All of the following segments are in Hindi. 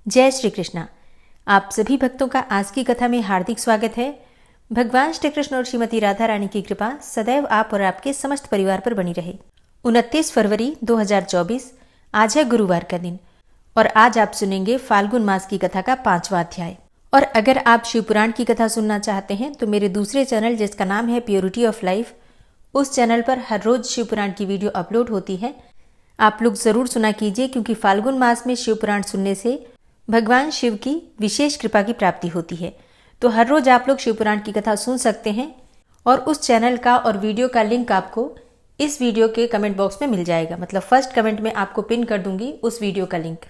जय श्री कृष्णा। आप सभी भक्तों का आज की कथा में हार्दिक स्वागत है। भगवान श्री कृष्ण और श्रीमती राधा रानी की कृपा सदैव आप और आपके समस्त परिवार पर बनी रहे। 29 फरवरी 2024 आज है गुरुवार का दिन और आज आप सुनेंगे फाल्गुन मास की कथा का 5वां अध्याय। और अगर आप शिवपुराण की कथा सुनना चाहते हैं तो मेरे दूसरे चैनल जिसका नाम है प्योरिटी ऑफ लाइफ, उस चैनल पर हर रोज शिवपुराण की वीडियो अपलोड होती है। आप लोग जरूर सुना कीजिए, क्योंकि फाल्गुन मास में शिवपुराण सुनने से भगवान शिव की विशेष कृपा की प्राप्ति होती है। तो हर रोज आप लोग शिवपुराण की कथा सुन सकते हैं और उस चैनल का और वीडियो का लिंक आपको इस वीडियो के कमेंट बॉक्स में मिल जाएगा। मतलब फर्स्ट कमेंट में आपको पिन कर दूंगी उस वीडियो का लिंक।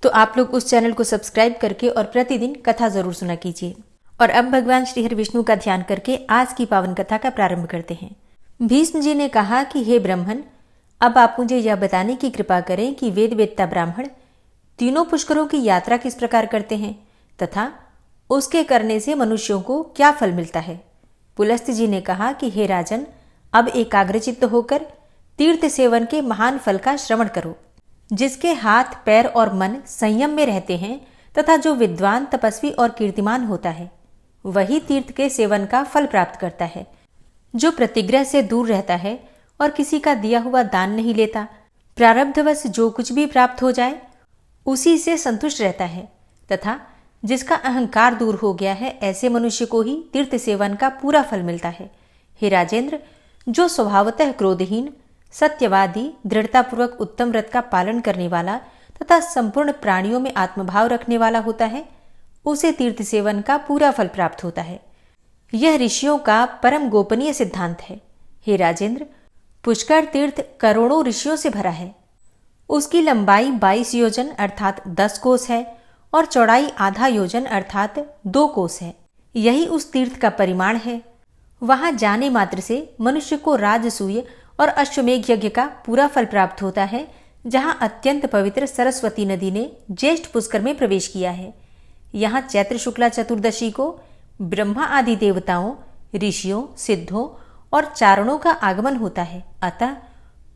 तो आप लोग उस चैनल को सब्सक्राइब करके और प्रतिदिन कथा जरूर सुना कीजिए। और अब भगवान श्री हरि विष्णु का ध्यान करके आज की पावन कथा का प्रारंभ करते हैं। भीष्म जी ने कहा कि हे ब्राह्मण, अब आप मुझे यह बताने की कृपा करें कि वेद वेत्ता ब्राह्मण तीनों पुष्करों की यात्रा किस प्रकार करते हैं तथा उसके करने से मनुष्यों को क्या फल मिलता है। पुलस्त्य जी ने कहा कि हे राजन, अब एकाग्रचित्त होकर तीर्थ सेवन के महान फल का श्रवण करो। जिसके हाथ पैर और मन संयम में रहते हैं तथा जो विद्वान तपस्वी और कीर्तिमान होता है, वही तीर्थ के सेवन का फल प्राप्त करता है। जो प्रतिग्रह से दूर रहता है और किसी का दिया हुआ दान नहीं लेता, प्रारब्धवश जो कुछ भी प्राप्त हो जाए उसी से संतुष्ट रहता है तथा जिसका अहंकार दूर हो गया है, ऐसे मनुष्य को ही तीर्थ सेवन का पूरा फल मिलता है। हे राजेंद्र, जो स्वभावतः क्रोधहीन, सत्यवादी, दृढ़तापूर्वक उत्तम व्रत का पालन करने वाला तथा संपूर्ण प्राणियों में आत्मभाव रखने वाला होता है, उसे तीर्थ सेवन का पूरा फल प्राप्त होता है। यह ऋषियों का परम गोपनीय सिद्धांत है। हे राजेंद्र, पुष्कर तीर्थ करोड़ों ऋषियों से भरा है। उसकी लंबाई 22 योजन अर्थात 10 कोस है और चौड़ाई आधा योजन अर्थात 2 कोस है। यही उस तीर्थ का परिमाण है। वहां जाने मात्र से मनुष्य को राजसूय और अश्वमेघ यज्ञ का पूरा फल प्राप्त होता है, जहां अत्यंत पवित्र सरस्वती नदी ने ज्येष्ठ पुष्कर में प्रवेश किया है। यहाँ चैत्र शुक्ला चतुर्दशी को ब्रह्मा आदि देवताओं, ऋषियों, सिद्धों और चारणों का आगमन होता है। अतः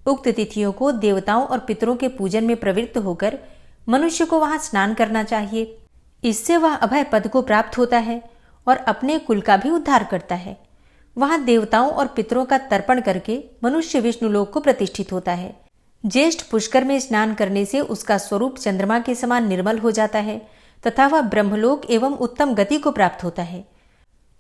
उक्त तिथियों को देवताओं और पितरों के पूजन में प्रवृत्त होकर मनुष्य को वहां स्नान करना चाहिए। इससे वह अभय पद को प्राप्त होता है और अपने कुल का भी उद्धार करता है। वहां देवताओं और पितरों का तर्पण करके मनुष्य विष्णु लोक को प्रतिष्ठित होता है। ज्येष्ठ पुष्कर में स्नान करने से उसका स्वरूप चंद्रमा के समान निर्मल हो जाता है तथा वह ब्रह्मलोक एवं उत्तम गति को प्राप्त होता है।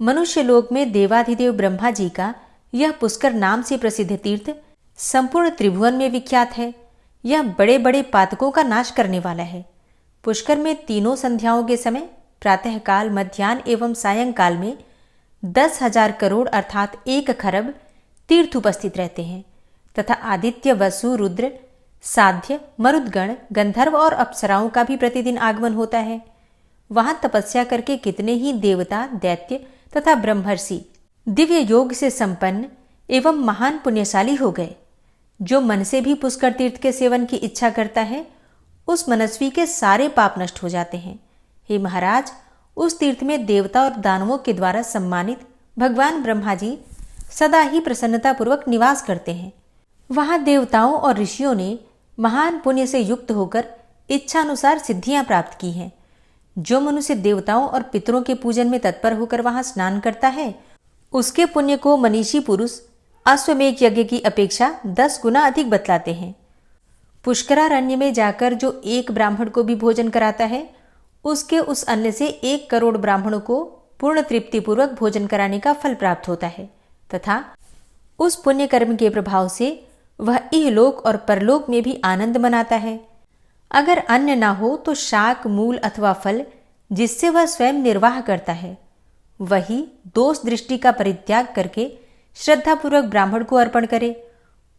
मनुष्य लोक में देवाधिदेव ब्रह्मा जी का यह पुष्कर नाम से प्रसिद्ध तीर्थ संपूर्ण त्रिभुवन में विख्यात है। यह बड़े बड़े पातकों का नाश करने वाला है। पुष्कर में तीनों संध्याओं के समय प्रातःकाल, मध्याह्न एवं सायंकाल में 10,000 करोड़ अर्थात 1 खरब तीर्थ उपस्थित रहते हैं तथा आदित्य, वसु, रुद्र, साध्य, मरुदगण, गंधर्व और अप्सराओं का भी प्रतिदिन आगमन होता है। वहां तपस्या करके कितने ही देवता, दैत्य तथा ब्रह्मर्षि दिव्य योग से संपन्न एवं महान पुण्यशाली हो गए। जो मन से भी पुष्कर तीर्थ के सेवन की इच्छा करता है, उस मनस्वी के सारे पाप नष्ट हो जाते हैं। हे महाराज, उस तीर्थ में देवता और दानवों के द्वारा सम्मानित भगवान ब्रह्मा जी सदा ही प्रसन्नतापूर्वक निवास करते हैं। वहां देवताओं और ऋषियों ने महान पुण्य से युक्त होकर इच्छानुसार सिद्धियां प्राप्त की हैं। जो मनुष्य देवताओं और पितरों के पूजन में तत्पर होकर वहां स्नान करता है, उसके पुण्य को मनीषी पुरुष अश्वमेघ यज्ञ की अपेक्षा 10 गुना अधिक बतलाते हैं। पुष्करारण्य में जाकर जो एक ब्राह्मण को भी भोजन कराता है, उसके उस अन्न से 1 करोड़ ब्राह्मणों को पूर्ण तृप्तिपूर्वक भोजन कराने का फल प्राप्त होता है तथा उस पुण्य कर्म के प्रभाव से वह इहलोक और परलोक में भी आनंद मनाता है। अगर अन्न ना हो तो शाक, मूल अथवा फल जिससे वह स्वयं निर्वाह करता है, वही दोष दृष्टि का परित्याग करके श्रद्धापूर्वक ब्राह्मण को अर्पण करे।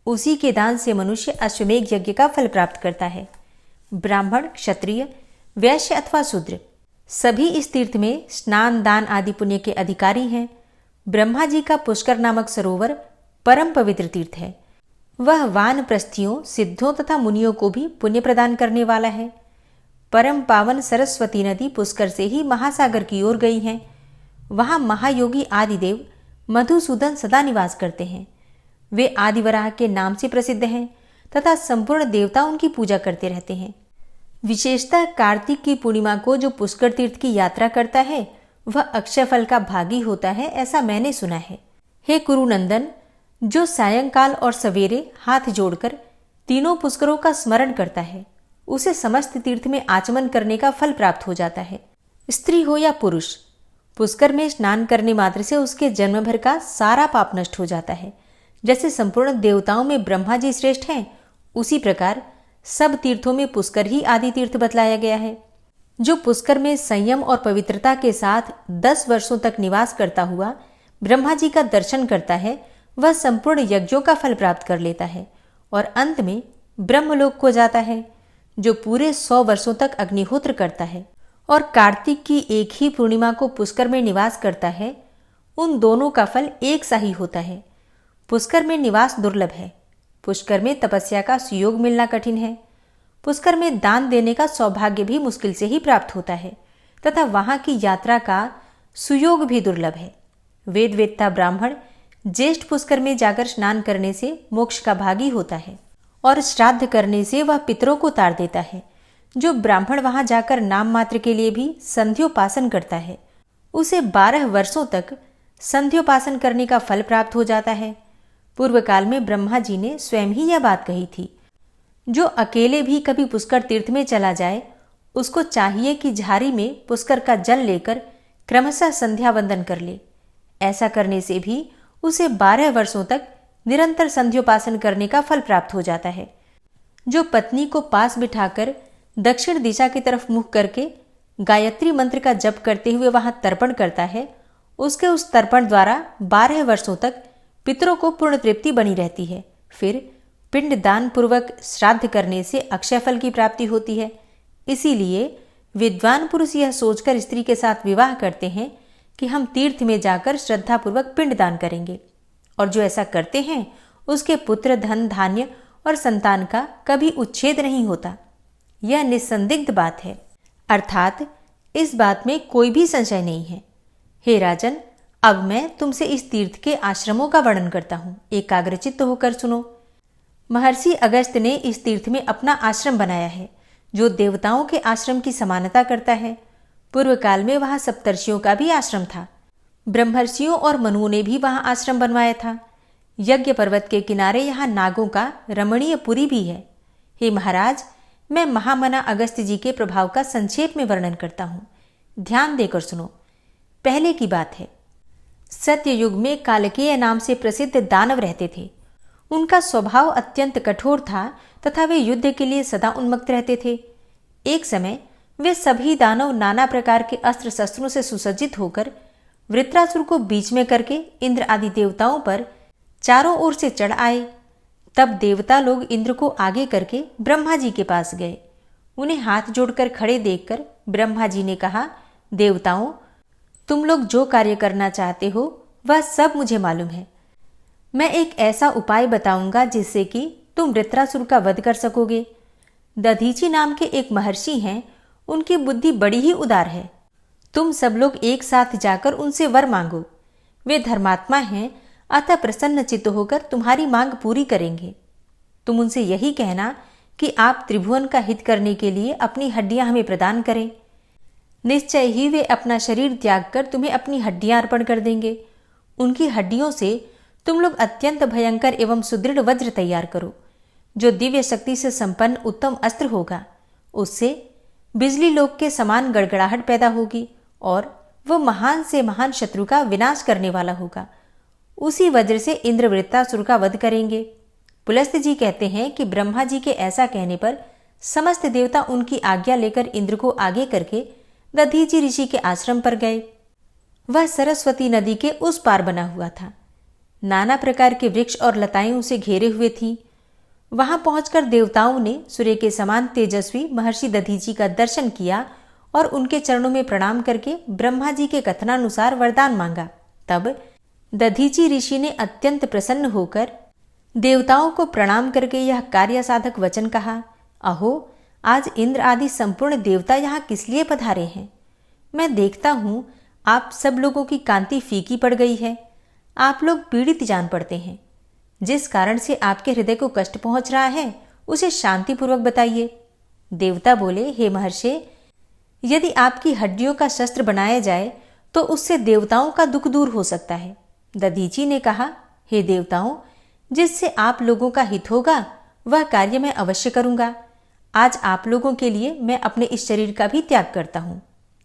उसी के दान से मनुष्य अश्वमेघ यज्ञ का फल प्राप्त करता है। ब्राह्मण, क्षत्रिय, वैश्य अथवा शूद्र सभी इस तीर्थ में स्नान, दान आदि पुण्य के अधिकारी हैं। ब्रह्मा जी का पुष्कर नामक सरोवर परम पवित्र तीर्थ है। वह वानप्रस्थियों, सिद्धों तथा मुनियों को भी पुण्य प्रदान करने वाला है। परम पावन सरस्वती नदी पुष्कर से ही महासागर की ओर गई है। वहां महायोगी आदिदेव मधुसूदन सदा निवास करते हैं। वे आदिवराह के नाम से प्रसिद्ध हैं तथा संपूर्ण देवता उनकी पूजा करते रहते हैं। विशेषतः कार्तिक की पूर्णिमा को जो पुष्कर तीर्थ की यात्रा करता है वह अक्षय फल का भागी होता है, ऐसा मैंने सुना है। हे कुरुनंदन, जो सायंकाल और सवेरे हाथ जोड़कर तीनों पुष्करों का स्मरण करता है उसे समस्त तीर्थ में आचमन करने का फल प्राप्त हो जाता है। स्त्री हो या पुरुष, पुष्कर में स्नान करने मात्र से उसके जन्म भर का सारा पाप नष्ट हो जाता है। जैसे संपूर्ण देवताओं में ब्रह्मा जी श्रेष्ठ हैं, उसी प्रकार सब तीर्थों में पुष्कर ही आदि तीर्थ बतलाया गया है। जो पुष्कर में संयम और पवित्रता के साथ 10 वर्षों तक निवास करता हुआ ब्रह्मा जी का दर्शन करता है, वह संपूर्ण यज्ञों का फल प्राप्त कर लेता है और अंत में ब्रह्मलोक को जाता है। जो पूरे 100 वर्षों तक अग्निहोत्र करता है और कार्तिक की एक ही पूर्णिमा को पुष्कर में निवास करता है, उन दोनों का फल एक सा ही होता है। पुष्कर में निवास दुर्लभ है। पुष्कर में तपस्या का सुयोग मिलना कठिन है। पुष्कर में दान देने का सौभाग्य भी मुश्किल से ही प्राप्त होता है तथा वहां की यात्रा का सुयोग भी दुर्लभ है। वेद वेत्ता ब्राह्मण ज्येष्ठ पुष्कर में जाकर स्नान करने से मोक्ष का भागी होता है और श्राद्ध करने से वह पितरों को तार देता है। जो ब्राह्मण वहां जाकर नाम मात्र के लिए भी संध्योपासन करता है उसे 12 वर्षों तक संध्योपासन करने का फल प्राप्त हो जाता है। पूर्व काल में ब्रह्मा जी ने स्वयं ही यह बात कही थी। जो अकेले भी कभी पुष्कर तीर्थ में चला जाए उसको चाहिए कि झारी में पुष्कर का जल लेकर क्रमशः संध्या वंदन कर ले। ऐसा करने से भी उसे 12 वर्षों तक निरंतर संध्योपासन करने का फल प्राप्त हो जाता है। जो पत्नी को पास बिठाकर दक्षिण दिशा की तरफ मुख करके गायत्री मंत्र का जप करते हुए वहां तर्पण करता है, उसके उस तर्पण द्वारा 12 वर्षों तक पितरों को पूर्ण तृप्ति बनी रहती है। फिर पिंड दान पूर्वक श्राद्ध करने से अक्षय फल की प्राप्ति होती है। इसीलिए विद्वान पुरुष यह सोचकर स्त्री के साथ विवाह करते हैं कि हम तीर्थ में जाकर श्रद्धापूर्वक पिंड दान करेंगे, और जो ऐसा करते हैं उसके पुत्र, धन, धान्य और संतान का कभी उच्छेद नहीं होता। यह निस्संदिग्ध बात है, अर्थात इस बात में कोई भी संशय नहीं है। हे राजन, अब मैं तुमसे इस तीर्थ के आश्रमों का वर्णन करता हूं। एकाग्रचित्त होकर सुनो। महर्षि अगस्त्य ने इस तीर्थ में अपना आश्रम बनाया है, जो देवताओं के आश्रम की समानता करता है। पूर्व काल में वहां सप्तर्षियों का भी आश्रम था। ब्रह्मर्षियों और मनुओं ने भी वहां आश्रम बनवाया था। यज्ञ पर्वत के किनारे यहाँ नागों का रमणीय पुरी भी है। हे महाराज, मैं महामना अगस्त्य जी के प्रभाव का संक्षेप में वर्णन करता हूं। ध्यान देकर सुनो। पहले की बात है, सत्ययुग में कालकेय नाम से प्रसिद्ध दानव रहते थे। उनका स्वभाव अत्यंत कठोर था तथा वे युद्ध के लिए सदा उन्मुक्त रहते थे। एक समय वे सभी दानव नाना प्रकार के अस्त्र शस्त्रों से सुसज्जित होकर वृत्रासुर को बीच में करके इंद्र आदि देवताओं पर चारों ओर से चढ़ आए। तब देवता लोग इंद्र को आगे करके ब्रह्मा जी के पास गए। उन्हें हाथ जोड़कर खड़े देखकर ब्रह्मा जी ने कहा, देवताओं, तुम लोग जो कार्य करना चाहते हो वह सब मुझे मालूम है। मैं एक ऐसा उपाय बताऊंगा जिससे कि तुम वृत्रासुर का वध कर सकोगे। दधीची नाम के एक महर्षि हैं, उनकी बुद्धि बड़ी ही उदार है। तुम सब लोग एक साथ जाकर उनसे वर मांगो। वे धर्मात्मा हैं, अतः प्रसन्न चित्त होकर तुम्हारी मांग पूरी करेंगे। तुम उनसे यही कहना कि आप त्रिभुवन का हित करने के लिए अपनी हड्डियां हमें प्रदान करें। निश्चय ही वे अपना शरीर त्याग कर तुम्हें अपनी हड्डियां अर्पण कर देंगे। उनकी हड्डियों से तुम लोग अत्यंत भयंकर एवं सुदृढ़ वज्र तैयार करो, जो दिव्य शक्ति से संपन्न उत्तम अस्त्र होगा। उससे बिजली लोक के समान गड़गड़ाहट पैदा होगी और वह महान से महान शत्रु का विनाश करने वाला होगा। उसी वज्र से इंद्र वृत्रासुर का वध करेंगे। पुलस्त्य जी कहते हैं कि ब्रह्मा जी के ऐसा कहने पर समस्त देवता उनकी आज्ञा लेकर इंद्र को आगे करके दधीची ऋषि के आश्रम पर गए। वह सरस्वती नदी के उस पार बना हुआ था। नाना प्रकार के वृक्ष और लताएं उसे घेरे हुए थीं। वहां पहुंचकर देवताओं ने सूर्य के समान तेजस्वी महर्षि दधीची का दर्शन किया और उनके चरणों में प्रणाम करके ब्रह्मा जी के कथनानुसार वरदान मांगा। तब दधीची ऋषि ने अत्यंत प्रसन्न होकर देवताओं को प्रणाम करके यह कार्य साधक वचन कहा, अहो, आज इंद्र आदि संपूर्ण देवता यहाँ किस लिए पधारे हैं? मैं देखता हूं आप सब लोगों की कांति फीकी पड़ गई है। आप लोग पीड़ित जान पड़ते हैं। जिस कारण से आपके हृदय को कष्ट पहुंच रहा है उसे शांतिपूर्वक बताइए। देवता बोले, हे महर्षि, यदि आपकी हड्डियों का शस्त्र बनाया जाए तो उससे देवताओं का दुख दूर हो सकता है। दधीची ने कहा, हे देवताओं, जिससे आप लोगों का हित होगा वह कार्य मैं अवश्य करूंगा। आज आप लोगों के लिए मैं अपने इस शरीर का भी त्याग करता हूं।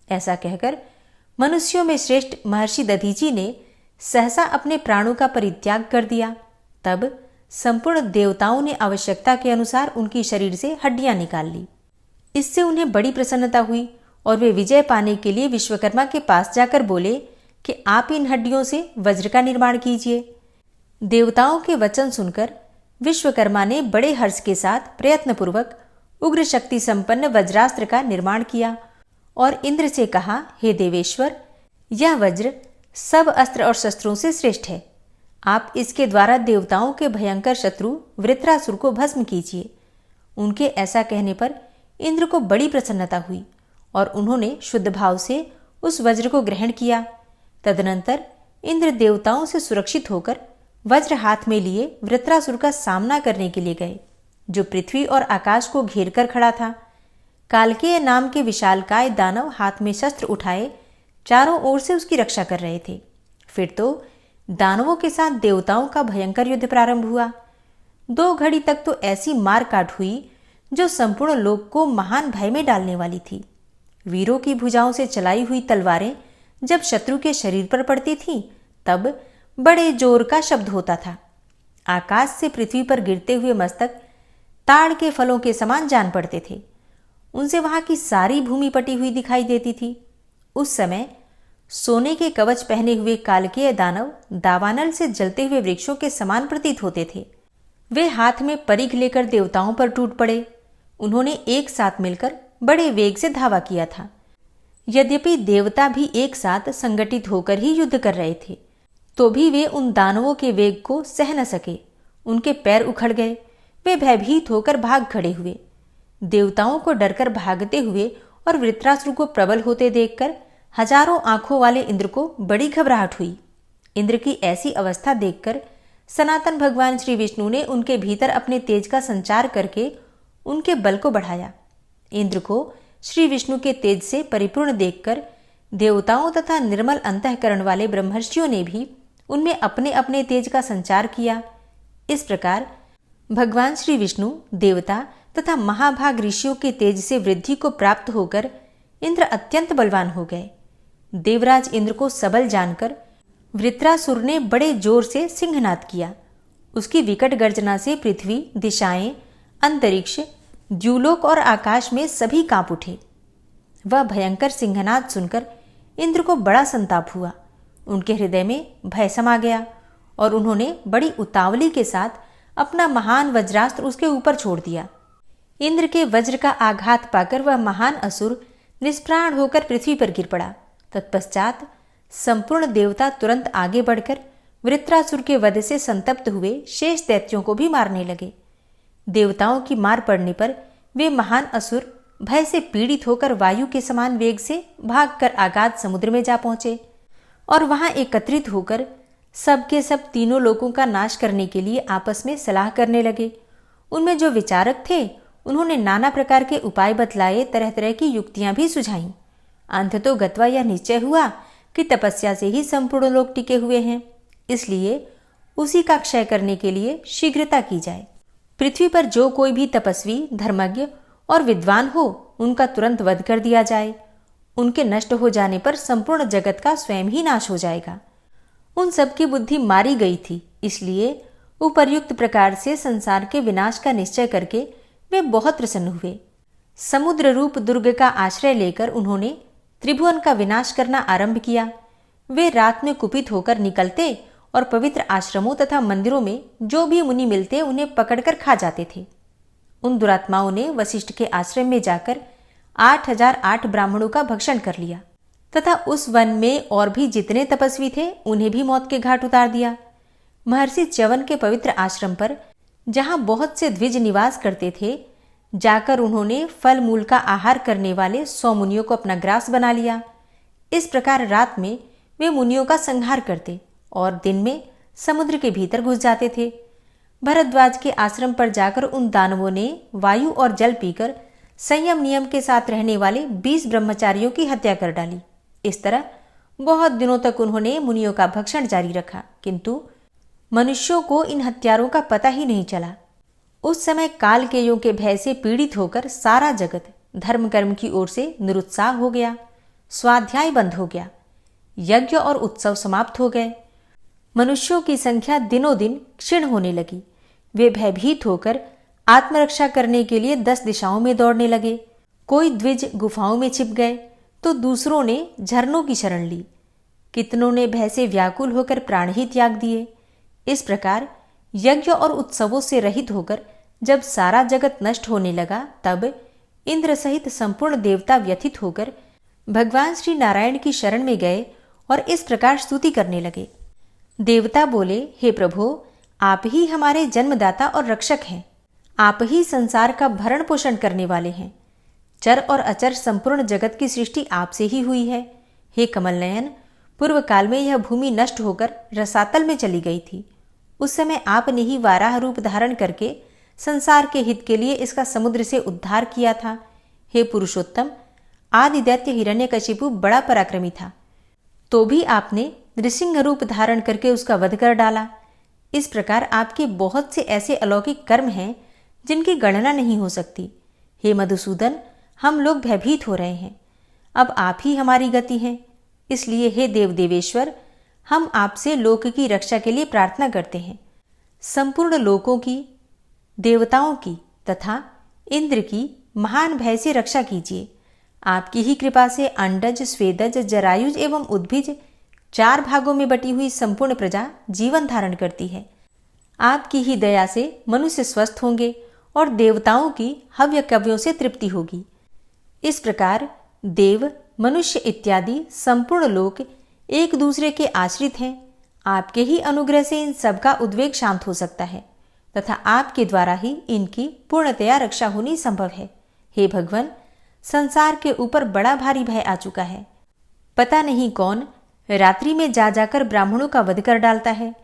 ऐसा कहकर मनुष्यों में श्रेष्ठ महर्षि दधीची ने सहसा अपने प्राणों का परित्याग कर दिया। तब संपूर्ण देवताओं ने आवश्यकता के अनुसार उनकी शरीर से हड्डियां निकाल ली। इससे उन्हें बड़ी प्रसन्नता हुई और वे विजय पाने के लिए विश्वकर्मा के पास जाकर बोले कि आप इन हड्डियों से वज्र का निर्माण कीजिए। देवताओं के वचन सुनकर विश्वकर्मा ने बड़े हर्ष के साथ प्रयत्नपूर्वक उग्र शक्ति संपन्न वज्रास्त्र का निर्माण किया और इंद्र से कहा, हे देवेश्वर, यह वज्र सब अस्त्र और शस्त्रों से श्रेष्ठ है। आप इसके द्वारा देवताओं के भयंकर शत्रु वृत्रासुर को भस्म कीजिए। उनके ऐसा कहने पर इंद्र को बड़ी प्रसन्नता हुई और उन्होंने शुद्ध भाव से उस वज्र को ग्रहण किया। तदनंतर इंद्र देवताओं से सुरक्षित होकर वज्र हाथ में लिए वृत्रासुर का सामना करने के लिए गए, जो पृथ्वी और आकाश को घेर कर खड़ा था। कालकेय नाम के विशालकाय दानव हाथ में शस्त्र उठाए चारों ओर से उसकी रक्षा कर रहे थे। फिर तो दानवों के साथ देवताओं का भयंकर युद्ध प्रारंभ हुआ। 2 घड़ी तक तो ऐसी मार काट हुई जो संपूर्ण लोक को महान भय में डालने वाली थी। वीरों की भुजाओं से चलाई हुई तलवारें जब शत्रु के शरीर पर पड़ती थीं, तब बड़े जोर का शब्द होता था। आकाश से पृथ्वी पर गिरते हुए मस्तक ताड़ के फलों के समान जान पड़ते थे। उनसे वहां की सारी भूमि पटी हुई दिखाई देती थी। उस समय सोने के कवच पहने हुए कालकेय दानव दावानल से जलते हुए वृक्षों के समान प्रतीत होते थे। वे हाथ में परिघ लेकर देवताओं पर टूट पड़े। उन्होंने एक साथ मिलकर बड़े वेग से धावा किया था। यद्यपि देवता भी एक साथ संगठित होकर ही युद्ध कर रहे थे, तो भी वे उन दानवों के वेग को सह न सके। उनके पैर उखड़ गए। वे भयभीत होकर भाग खड़े हुए। देवताओं को डरकर भागते हुए और वृत्रासुर को प्रबल होते देखकर हजारों आंखों वाले इंद्र को बड़ी घबराहट हुई। इंद्र की ऐसी अवस्था देखकर सनातन भगवान श्री विष्णु ने उनके भीतर अपने तेज का संचार करके उनके बल को बढ़ाया। इंद्र को श्री विष्णु के तेज से परिपूर्ण देखकर देवताओं तथा निर्मल अंतःकरण वाले ब्रह्मर्षियों ने भी उनमें अपने अपने तेज का संचार किया। इस प्रकार भगवान श्री विष्णु, देवता तथा महाभाग ऋषियों के तेज से वृद्धि को प्राप्त होकर इंद्र अत्यंत बलवान हो गए। देवराज इंद्र को सबल जानकर वृत्रासुर ने बड़े जोर से सिंहनाद किया। उसकी विकट गर्जना से पृथ्वी, दिशाएं, अंतरिक्ष, द्युलोक और आकाश में सभी कांप उठे। वह भयंकर सिंहनाद सुनकर इंद्र को बड़ा संताप हुआ। उनके हृदय में भय समा गया और उन्होंने बड़ी उतावली के साथ अपना महान वज्रास्त्र उसके ऊपर छोड़ दिया। इंद्र के वज्र का आघात पाकर वह महान असुर निष्प्राण होकर पृथ्वी पर गिर पड़ा। तत्पश्चात संपूर्ण देवता तुरंत आगे बढ़कर वृत्रासुर के वध से संतप्त हुए शेष दैत्यों को भी मारने लगे। देवताओं की मार पड़ने पर वे महान असुर भय से पीड़ित होकर वायु के समान वेग से भागकर अगाध समुद्र में जा पहुंचे और वहां एकत्रित होकर सबके सब तीनों लोगों का नाश करने के लिए आपस में सलाह करने लगे। उनमें जो विचारक थे उन्होंने नाना प्रकार के उपाय बतलाए, तरह तरह की युक्तियां भी सुझाईं। अंततः गत्वा यह निश्चय हुआ कि तपस्या से ही संपूर्ण लोग टिके हुए हैं, इसलिए उसी का क्षय करने के लिए शीघ्रता की जाए। पृथ्वी पर जो कोई भी तपस्वी, धर्मज्ञ और विद्वान हो, उनका तुरंत वध कर दिया जाए। उनके नष्ट हो जाने पर संपूर्ण जगत का स्वयं ही नाश हो जाएगा। उन सबकी बुद्धि मारी गई थी, इसलिए उपर्युक्त प्रकार से संसार के विनाश का निश्चय करके वे बहुत प्रसन्न हुए। समुद्र रूप दुर्ग का आश्रय लेकर उन्होंने त्रिभुवन का विनाश करना आरंभ किया। वे रात में कुपित होकर निकलते और पवित्र आश्रमों तथा मंदिरों में जो भी मुनि मिलते उन्हें पकड़कर खा जाते थे। उन दुरात्माओं ने वशिष्ठ के आश्रम में जाकर 8008 ब्राह्मणों का भक्षण कर लिया तथा उस वन में और भी जितने तपस्वी थे उन्हें भी मौत के घाट उतार दिया। महर्षि च्यवन के पवित्र आश्रम पर, जहां बहुत से द्विज निवास करते थे, जाकर उन्होंने फल मूल का आहार करने वाले 100 मुनियों को अपना ग्रास बना लिया। इस प्रकार रात में वे मुनियों का संहार करते और दिन में समुद्र के भीतर घुस जाते थे। भरद्वाज के आश्रम पर जाकर उन दानवों ने वायु और जल पीकर संयम नियम के साथ रहने वाले 20 ब्रह्मचारियों की हत्या कर डाली। इस तरह बहुत दिनों तक उन्होंने मुनियों का भक्षण जारी रखा, किंतु मनुष्यों को इन हत्यारों का पता ही नहीं चला। उस समय काल के यों के भय से पीड़ित होकर सारा जगत धर्म कर्म की ओर से निरुत्साह हो गया। स्वाध्याय बंद हो गया, यज्ञ और उत्सव समाप्त हो गए। मनुष्यों की संख्या दिनों दिन क्षीण होने लगी। वे भयभीत होकर आत्मरक्षा करने के लिए 10 दिशाओं में दौड़ने लगे। कोई द्विज गुफाओं में छिप गए तो दूसरों ने झरनों की शरण ली। कितनों ने भय से व्याकुल होकर प्राण ही त्याग दिए। इस प्रकार यज्ञ और उत्सवों से रहित होकर जब सारा जगत नष्ट होने लगा, तब इंद्र सहित संपूर्ण देवता व्यथित होकर भगवान श्री नारायण की शरण में गए और इस प्रकार स्तुति करने लगे। देवता बोले, हे प्रभो, आप ही हमारे जन्मदाता और रक्षक हैं। आप ही संसार का भरण पोषण करने वाले हैं। चर और अचर संपूर्ण जगत की सृष्टि आपसे ही हुई है। हे कमल नयन, पूर्व काल में यह भूमि नष्ट होकर रसातल में चली गई थी। उस समय आपने ही वाराह रूप धारण करके संसार के हित के लिए इसका समुद्र से उद्धार किया था। हे पुरुषोत्तम, आदि दैत्य हिरण्यकशिपु बड़ा पराक्रमी था, तो भी आपने नृसिंह रूप धारण करके उसका वध कर डाला। इस प्रकार आपके बहुत से ऐसे अलौकिक कर्म हैं जिनकी गणना नहीं हो सकती। हे मधुसूदन, हम लोग भयभीत हो रहे हैं। अब आप ही हमारी गति हैं। इसलिए हे देव देवेश्वर, हम आपसे लोक की रक्षा के लिए प्रार्थना करते हैं। संपूर्ण लोकों की, देवताओं की तथा इंद्र की महान भय से रक्षा कीजिए। आपकी ही कृपा से अंडज, स्वेदज, जरायुज एवं उद्भिज 4 भागों में बटी हुई संपूर्ण प्रजा जीवन धारण करती है। आपकी ही दया से मनुष्य स्वस्थ होंगे और देवताओं की हव्य कव्यों से तृप्ति होगी। इस प्रकार देव, मनुष्य इत्यादि संपूर्ण लोक एक दूसरे के आश्रित हैं। आपके ही अनुग्रह से इन सबका उद्वेग शांत हो सकता है तथा आपके द्वारा ही इनकी पूर्णतया रक्षा होनी संभव है। हे भगवान, संसार के ऊपर बड़ा भारी भय आ चुका है। पता नहीं कौन रात्रि में जा जाकर ब्राह्मणों का वध कर डालता है।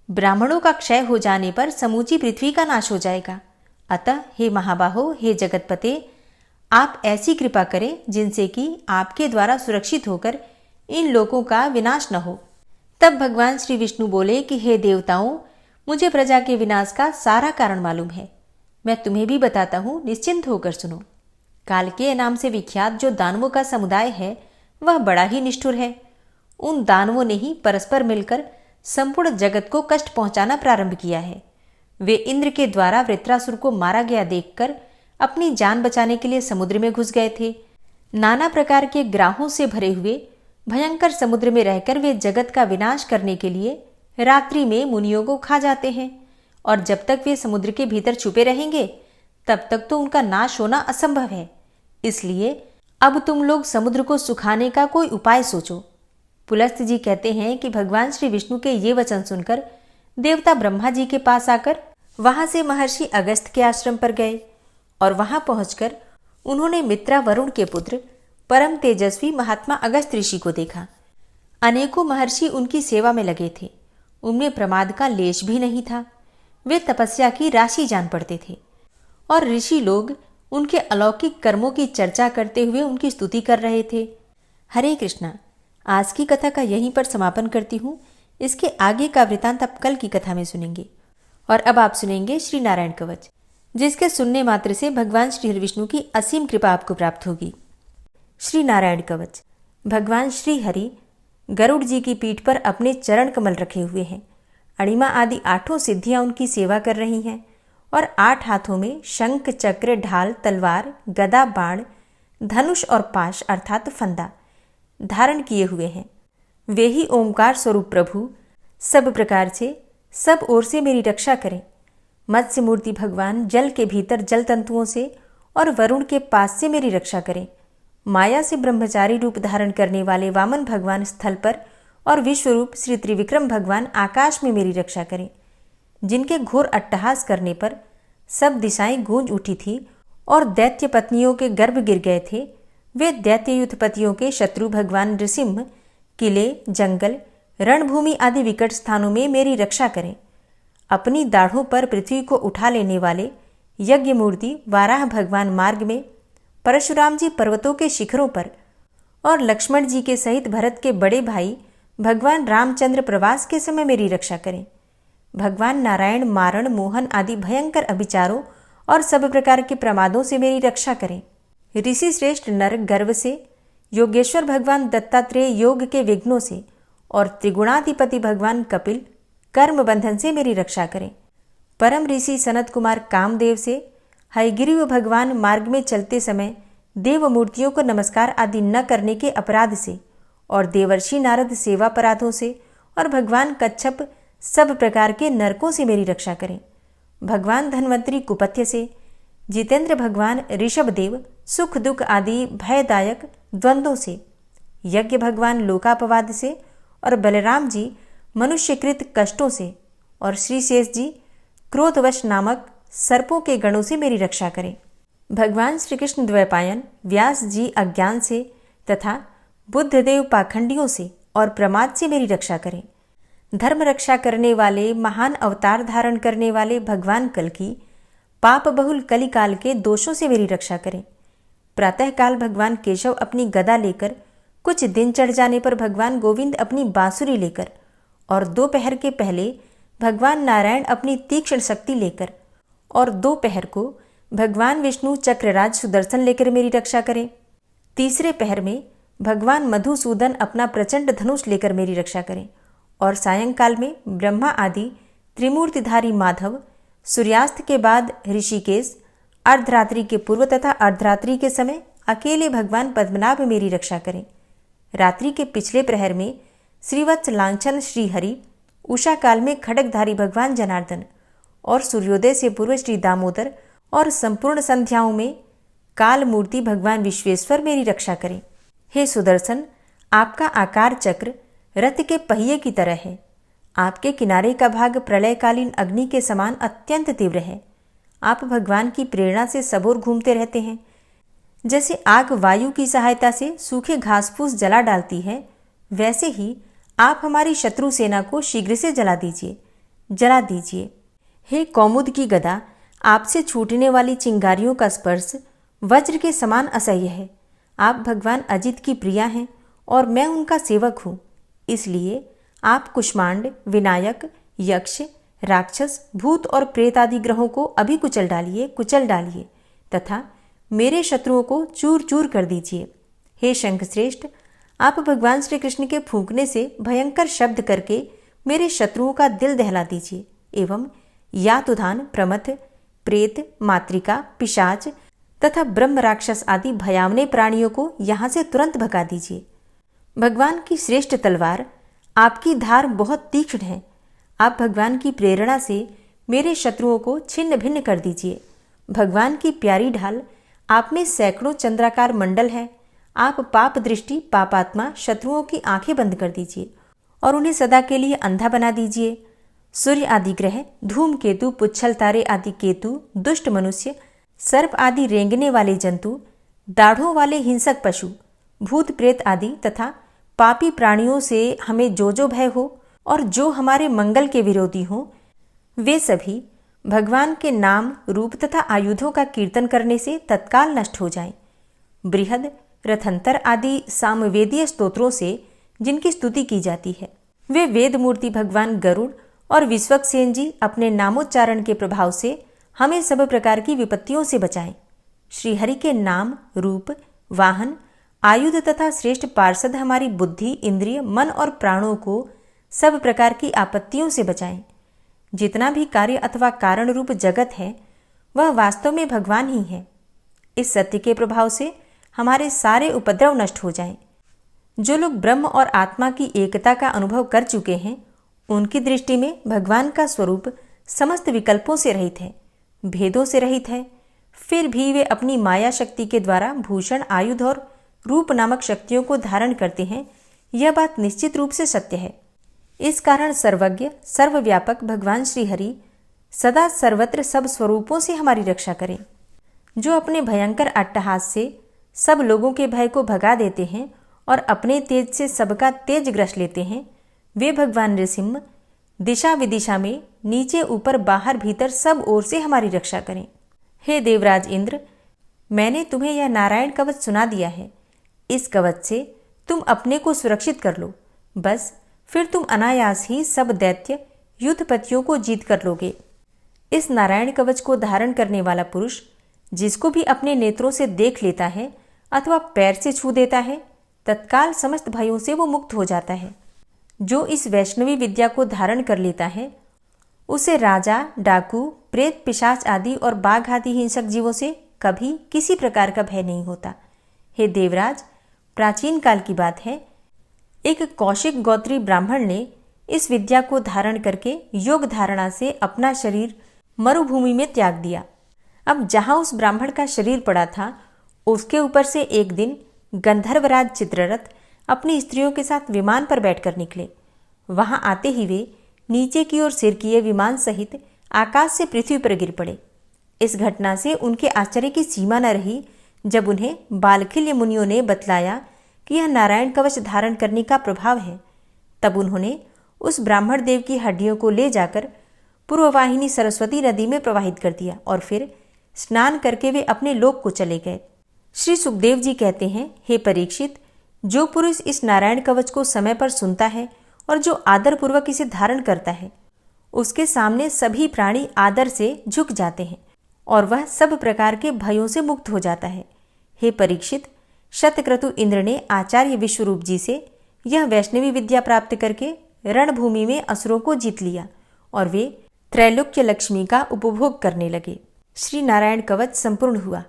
ब्राह्मणों का क्षय हो जाने पर समूची पृथ्वी का नाश हो जाएगा। अतः हे महाबाहो, हे जगतपते, आप ऐसी कृपा करें जिनसे कि आपके द्वारा सुरक्षित होकर इन लोगों का विनाश न हो। तब भगवान श्री विष्णु बोले कि हे देवताओं, मुझे प्रजा के विनाश का सारा कारण मालूम है। मैं तुम्हें भी बताता हूँ, निश्चिंत होकर सुनो। कालकेय नाम से विख्यात जो दानवों का समुदाय है वह बड़ा ही निष्ठुर है। उन दानवों ने ही परस्पर मिलकर संपूर्ण जगत को कष्ट पहुंचाना प्रारंभ किया है। वे इंद्र के द्वारा वृत्रासुर को मारा गया देखकर अपनी जान बचाने के लिए समुद्र में घुस गए थे। नाना प्रकार के ग्राहों से भरे हुए भयंकर समुद्र में रहकर वे जगत का विनाश करने के लिए रात्रि में मुनियों को खा जाते हैं, और जब तक वे समुद्र के भीतर छुपे रहेंगे तब तक तो उनका नाश होना असंभव है। इसलिए अब तुम लोग समुद्र को सुखाने का कोई उपाय सोचो। पुलस्त जी कहते हैं कि भगवान श्री विष्णु के ये वचन सुनकर देवता ब्रह्मा जी के पास आकर वहां से महर्षि अगस्त्य के आश्रम पर गए और वहां पहुंचकर उन्होंने मित्रा वरुण के पुत्र परम तेजस्वी महात्मा अगस्त्य ऋषि को देखा। अनेकों महर्षि उनकी सेवा में लगे थे। उनमें प्रमाद का लेश भी नहीं था। वे तपस्या की राशि जान पड़ते थे और ऋषि लोग उनके अलौकिक कर्मों की चर्चा करते हुए उनकी स्तुति कर रहे थे। हरे कृष्णा। आज की कथा का यहीं पर समापन करती हूँ। इसके आगे का वृतांत आप कल की कथा में सुनेंगे। और अब आप सुनेंगे श्री नारायण कवच, जिसके सुनने मात्र से भगवान श्री हरि विष्णु की असीम कृपा आपको प्राप्त होगी। श्री नारायण कवच। भगवान श्री हरि गरुड़ जी की पीठ पर अपने चरण कमल रखे हुए हैं। अणिमा आदि 8 सिद्धियां उनकी सेवा कर रही हैं और 8 हाथों में शंख, चक्र, ढाल, तलवार, गदा, बाण, धनुष और पाश अर्थात फंदा धारण किए हुए हैं। वे ही ओंकार स्वरूप प्रभु सब प्रकार से सब ओर से मेरी रक्षा करें। मत्स्य मूर्ति भगवान जल के भीतर जल तंतुओं से और वरुण के पास से मेरी रक्षा करें। माया से ब्रह्मचारी रूप धारण करने वाले वामन भगवान स्थल पर और विश्वरूप श्री त्रिविक्रम भगवान आकाश में मेरी रक्षा करें। जिनके घोर अट्टहास करने पर सब दिशाएं गूंज उठी थी और दैत्य पत्नियों के गर्भ गिर गए थे, वे दैत्ययुत पतियों के शत्रु भगवान नृसिंह किले, जंगल, रणभूमि आदि विकट स्थानों में मेरी रक्षा करें। अपनी दाढ़ों पर पृथ्वी को उठा लेने वाले यज्ञ मूर्ति वाराह भगवान मार्ग में परशुराम जी पर्वतों के शिखरों पर और लक्ष्मण जी के सहित भरत के बड़े भाई भगवान रामचंद्र प्रवास के समय मेरी रक्षा करें। भगवान नारायण मारण मोहन आदि भयंकर अभिचारों और सब प्रकार के प्रमादों से मेरी रक्षा करें। ऋषि श्रेष्ठ नर गर्व से, योगेश्वर भगवान दत्तात्रेय योग के विघ्नों से और त्रिगुणाधिपति भगवान कपिल कर्म बंधन से मेरी रक्षा करें। परम ऋषि सनत कुमार कामदेव से, हयग्रीव भगवान मार्ग में चलते समय देव मूर्तियों को नमस्कार आदि न करने के अपराध से और देवर्षि नारद सेवा अपराधों से और भगवान कच्छप सब प्रकार के नरकों से मेरी रक्षा करें। भगवान धन्वंतरी कुपथ्य से, जितेंद्र भगवान ऋषभदेव सुख दुख आदि भयदायक द्वंद्वों से, यज्ञ भगवान लोकापवाद से और बलराम जी मनुष्यकृत कष्टों से और श्री शेष जी क्रोधवश नामक सर्पों के गणों से मेरी रक्षा करें। भगवान श्री कृष्ण द्वैपायन व्यास जी अज्ञान से तथा बुद्धदेव पाखंडियों से और प्रमाद से मेरी रक्षा करें। धर्म रक्षा करने वाले महान अवतार धारण करने वाले भगवान कल की पाप बहुल कलिकाल के दोषों से मेरी रक्षा करें। प्रातःकाल भगवान केशव अपनी गदा लेकर, कुछ दिन चढ़ जाने पर भगवान गोविंद अपनी बांसुरी लेकर और दोपहर के पहले भगवान नारायण अपनी तीक्ष्ण शक्ति लेकर और दोपहर को भगवान विष्णु चक्रराज सुदर्शन लेकर मेरी रक्षा करें। तीसरे पहर में भगवान मधुसूदन अपना प्रचंड धनुष लेकर मेरी रक्षा करें और सायंकाल में ब्रह्मा आदि त्रिमूर्तिधारी माधव, सूर्यास्त के बाद ऋषिकेश, अर्धरात्रि के पूर्व तथा अर्धरात्रि के समय अकेले भगवान पद्मनाभ मेरी रक्षा करें। रात्रि के पिछले प्रहर में श्रीवत्स लांछन श्रीहरि, उषा काल में खड्गधारी भगवान जनार्दन और सूर्योदय से पूर्व श्री दामोदर और संपूर्ण संध्याओं में काल मूर्ति भगवान विश्वेश्वर मेरी रक्षा करें। हे सुदर्शन, आपका आकार चक्र रथ के पहिए की तरह है। आपके किनारे का भाग प्रलयकालीन अग्नि के समान अत्यंत तीव्र है। आप भगवान की प्रेरणा से सबोर घूमते रहते हैं। जैसे आग वायु की सहायता से सूखे घास फूस जला डालती है, वैसे ही आप हमारी शत्रु सेना को शीघ्र से जला दीजिए। हे कौमुद की गदा, आपसे छूटने वाली चिंगारियों का स्पर्श वज्र के समान असह्य है। आप भगवान अजित की प्रिया हैं और मैं उनका सेवक हूँ। इसलिए आप कुष्मांड, विनायक, यक्ष, राक्षस, भूत और प्रेत आदि ग्रहों को अभी कुचल डालिए तथा मेरे शत्रुओं को चूर चूर कर दीजिए। हे शंखश्रेष्ठ, आप भगवान श्री कृष्ण के फूंकने से भयंकर शब्द करके मेरे शत्रुओं का दिल दहला दीजिए एवं यातुधान, प्रमथ, प्रेत, मातृका, पिशाच तथा ब्रह्म राक्षस आदि भयावने प्राणियों को यहाँ से तुरंत भगा दीजिए। भगवान की श्रेष्ठ तलवार, आपकी धार बहुत तीक्ष्ण है। आप भगवान की प्रेरणा से मेरे शत्रुओं को छिन्न भिन्न कर दीजिए। भगवान की प्यारी ढाल, आप में सैकड़ों चंद्राकार मंडल है। आप पाप दृष्टि, पापात्मा शत्रुओं की आंखें बंद कर दीजिए और उन्हें सदा के लिए अंधा बना दीजिए। सूर्य आदि ग्रह, धूमकेतु, पुच्छल तारे आदि केतु, दुष्ट मनुष्य, सर्प आदि रेंगने वाले जंतु, दाढ़ों वाले हिंसक पशु, भूत प्रेत आदि तथा पापी प्राणियों से हमें जो भय हो और जो हमारे मंगल के विरोधी हों, वे सभी भगवान के नाम, रूप तथा आयुधों का कीर्तन करने से तत्काल नष्ट हो जाएं। बृहद, रथंतर आदि सामवेदीय स्तोत्रों से जिनकी स्तुति की जाती है, वे वेद मूर्ति भगवान गरुड़ और विश्वक्सेन जी अपने नामोच्चारण के प्रभाव से हमें सब प्रकार की विपत्तियों से बचाएं। श्रीहरि के नाम, रूप, वाहन, आयुध तथा श्रेष्ठ पार्षद हमारी बुद्धि, इंद्रिय, मन और प्राणों को सब प्रकार की आपत्तियों से बचाएं। जितना भी कार्य अथवा कारण रूप जगत है, वह वास्तव में भगवान ही है। इस सत्य के प्रभाव से हमारे सारे उपद्रव नष्ट हो जाएं। जो लोग ब्रह्म और आत्मा की एकता का अनुभव कर चुके हैं, उनकी दृष्टि में भगवान का स्वरूप समस्त विकल्पों से रहित है, भेदों से रहित है। फिर भी वे अपनी माया शक्ति के द्वारा भूषण, आयुध और रूप नामक शक्तियों को धारण करते हैं। यह बात निश्चित रूप से सत्य है। इस कारण सर्वज्ञ, सर्वव्यापक भगवान श्री हरि सदा सर्वत्र सब स्वरूपों से हमारी रक्षा करें। जो अपने भयंकर अट्टहास से सब लोगों के भय को भगा देते हैं और अपने तेज से सबका तेज ग्रस लेते हैं, वे भगवान नृसिंह दिशा विदिशा में नीचे ऊपर बाहर भीतर सब ओर से हमारी रक्षा करें। हे देवराज इंद्र, मैंने तुम्हें यह नारायण कवच सुना दिया है। इस कवच से तुम अपने को सुरक्षित कर लो, बस फिर तुम अनायास ही सब दैत्य युद्धपतियों को जीत कर लोगे। इस नारायण कवच को धारण करने वाला पुरुष जिसको भी अपने नेत्रों से देख लेता है अथवा पैर से छू देता है, तत्काल समस्त भयों से वो मुक्त हो जाता है। जो इस वैष्णवी विद्या को धारण कर लेता है उसे राजा, डाकू, प्रेत, पिशाच आदि और बाघ आदि हिंसक जीवों से कभी किसी प्रकार का भय नहीं होता। हे देवराज, प्राचीन काल की बात है, एक कौशिक गोत्री ब्राह्मण ने इस विद्या को धारण करके योग धारणा से अपना शरीर मरुभूमि में त्याग दिया। अब जहां उस ब्राह्मण का शरीर पड़ा था, उसके ऊपर से एक दिन गंधर्वराज चित्ररथ अपनी स्त्रियों के साथ विमान पर बैठकर निकले। वहां आते ही वे नीचे की ओर सिर किए विमान सहित आकाश से पृथ्वी पर गिर पड़े। इस घटना से उनके आश्चर्य की सीमा न रही जब उन्हें बालखिल्य मुनियों ने बतलाया कि यह नारायण कवच धारण करने का प्रभाव है। तब उन्होंने उस ब्राह्मण देव की हड्डियों को ले जाकर पूर्ववाहिनी सरस्वती नदी में प्रवाहित कर दिया और फिर स्नान करके वे अपने लोक को चले गए। श्री सुखदेव जी कहते हैं, हे परीक्षित, जो पुरुष इस नारायण कवच को समय पर सुनता है और जो आदर पूर्वक इसे धारण करता है, उसके सामने सभी प्राणी आदर से झुक जाते हैं और वह सब प्रकार के भयों से मुक्त हो जाता है। हे परीक्षित, शतक्रतु इंद्र ने आचार्य विश्वरूप जी से यह वैष्णवी विद्या प्राप्त करके रणभूमि में असुरों को जीत लिया और वे त्रैलोक्य लक्ष्मी का उपभोग करने लगे। श्री नारायण कवच संपूर्ण हुआ।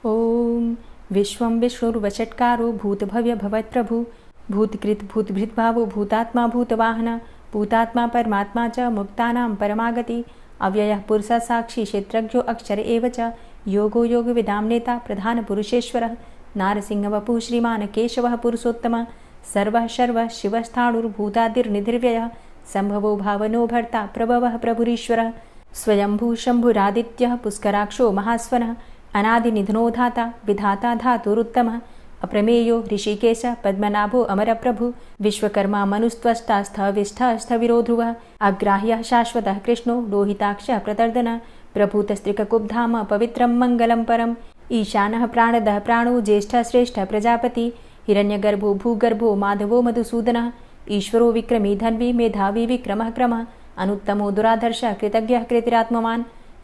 ओम विश्वं विष्णुर्वचत्कारो भूतभव्य भवत्प्रभु भूतकृत भूतभृद्भावो भूतात्मा भूतवाहन भूतात्मा परमात्मा च मुक्तानां परमागति अव्ययः पुरुषः साक्षी क्षेत्रज्ञो अक्षर एव च योगो योगविदां नेता प्रधान पुरुषेश्वरः नारसिंहवपुः श्रीमान् केशवः पुरुषोत्तमः सर्वः शर्वः शिवस्थाणुर्भूतादिर्निधिर्व्ययः संभवो भावनो भर्ता प्रभवः प्रभुरीश्वरः स्वयंभू शंभुरादित्यः पुष्कराक्षो महास्वनः अनादिनिधनो धाता विधाता धातुरुत्तमः अप्रमेयो ऋषिकेश पद्मनाभो अमरप्रभु विश्वकर्मा मनुस्त्वष्टा स्थविष्ठः स्थविरो ध्रुवः अग्राह्यः शाश्वतः कृष्णो लोहिताक्षः प्रतर्दनः प्रभूतस्त्रिककुब्धाम पवित्रं मङ्गलं परम् ईशानः प्राणदः प्राणो ज्येष्ठः श्रेष्ठः प्रजापति हिरण्यगर्भो भूगर्भो माधवो मधुसूदनः ईश्वरो विक्रमी धन्वी मेधावी विक्रमः क्रमः अनुत्तमो दुराधर्षः कृतज्ञः कृतिरात्मवान्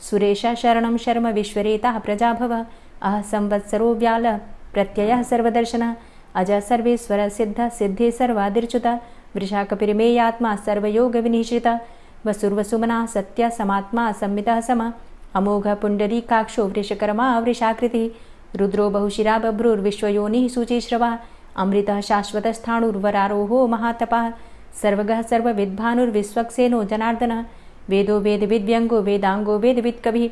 सुरेशः शरणं शर्म विश्वरेताः प्रजाभवः अह संवत्सरो व्यालः प्रत्ययः सर्वदर्शनः अज सर्वेश्वर सिद्ध सिद्धे सर्वादिर्च्युतः वृषाकपिर्मेयात्मा सर्वयोगविनिश्रितः वसुर्वसुमनः सत्य समात्मा संमितः समः अमोघ पुण्डरीकाक्षो वृषकर्मा वृषाकृतिः रुद्रो बहुशिरा बभ्रुर्विश्वयोनिः शुचिश्रवः अमृतः शाश्वतस्थाणुर्वरारोहो महातपः सर्वगः सर्वविद्भानुर्विश्वक्सेनो जनार्दनः वेदो वेदविद्व्यङ्गो वेदाङ्गो वेदवित्कविः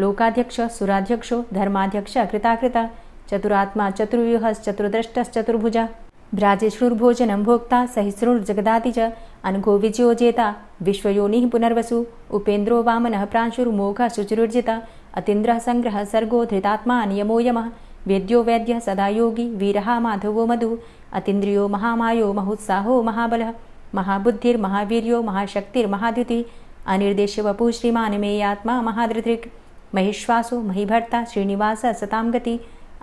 लोकाध्यक्षः सुराध्यक्षो धर्माध्यक्षः कृताकृतः चतुरात्मा चतुर्व्यूहश्चतुर्द्रष्टश्चतुर्भुजः भ्राजेष्णुर्भोजनं भोक्ता सहिष्णुर्जगदाति च अनघो विजयोजेता विश्वयोनिः पुनर्वसु उपेन्द्रो वामनः प्रांशुर्मोघः शुचिरुर्जितः अतीन्द्रः संग्रहः सर्गो धृतात्मा नियमो यमः वेद्यो वैद्यः सदा योगी वीरः माधवो मधु अतीन्द्रियो महामायो महोत्साहो महाबलः महाबुद्धिर्महावीर्यो महाशक्तिर्महाद्युतिः अनिर्देश्य वपुः श्रीमान् मेयात्मा महाधृतिर् महिश्वासो महीभर्ता श्रीनिवासः सतां गति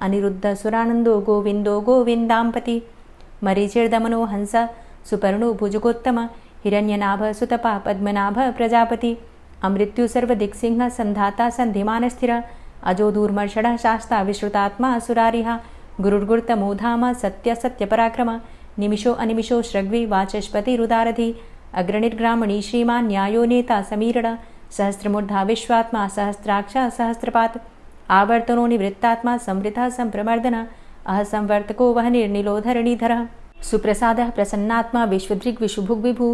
अनिरुद्ध सुरानन्दो गोविन्दो गोविन्दाम्पति मरीचिर्दमनो हंस सुपर्णो भुजगोत्तम हिरण्यनाभ सुतपा पद्मनाभ प्रजापति अमृत्यु सर्वदिक्सिंह संधाता सन्धिमानस्थिर अजो दूर्मर्षणः शास्ता विश्रुतात्मा सुरारिः गुरुर्गुर्तमो धाम सत्य सत्यपराक्रम निमिषो अनिमिषो श्रग्वी वाचस्पतिरुदारधि अग्रणिर्ग्रामणी श्रीमान् न्यायो नेता समीरण सहस्रमूर्धा विश्वात्मा सहस्राक्षा सहस्रपात् आवर्तनो निवृत्तात्मा संवृतः संप्रमर्दन अह संवर्तको वह निर्निलोधरणीधरः सुप्रसादः प्रसन्नात्मा विश्वदृग् विशुभुग् विभु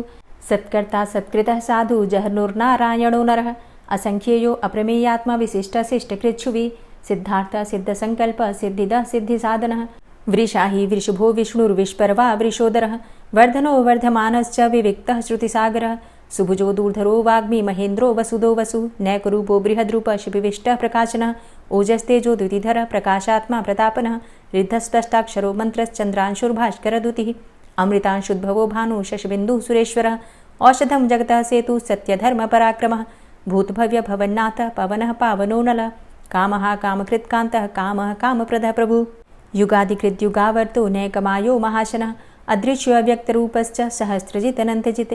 सत्कर्ता सत्कृतः साधु जहर्नुर्नारायणो नरः असंख्येयो अप्रमेयात्मा विशिष्टशिष्टकृच्छुवि सिद्धार्थ सिद्धसंकल्प सिद्धिदः सिद्धिसाधनः वृषाहि वृषभो विष्णुर्विष्पर्वा वृषोदरः वर्धनो वर्धमानश्च विविक्तः श्रुतिसागरः सुभुजो दूर्धरो वाग्मी महेन्द्रो वसुदो वसु नैकरूपो बृहद्रूप शिपिविष्टः प्रकाशनः ओजस्तेजो द्युतिधरः प्रकाशात्मा प्रतापनः रिद्धस्पष्टाक्षरो मन्त्रश्चन्द्रांशुर्भास्करदुतिः अमृतांशुद्भवो भानु शशबिन्दुः सुरेश्वरः औषधं जगतः सेतु सत्यधर्मपराक्रमः भूतभव्य भवन्नाथ पवनः पावनो नलः कामः कामकृत्कान्तः कामः कामप्रदः प्रभु युगादिकृद्युगावर्तो नैकमायो महाशनः अदृश्यो व्यक्तरूपश्च सहस्रजित् अनन्तजित्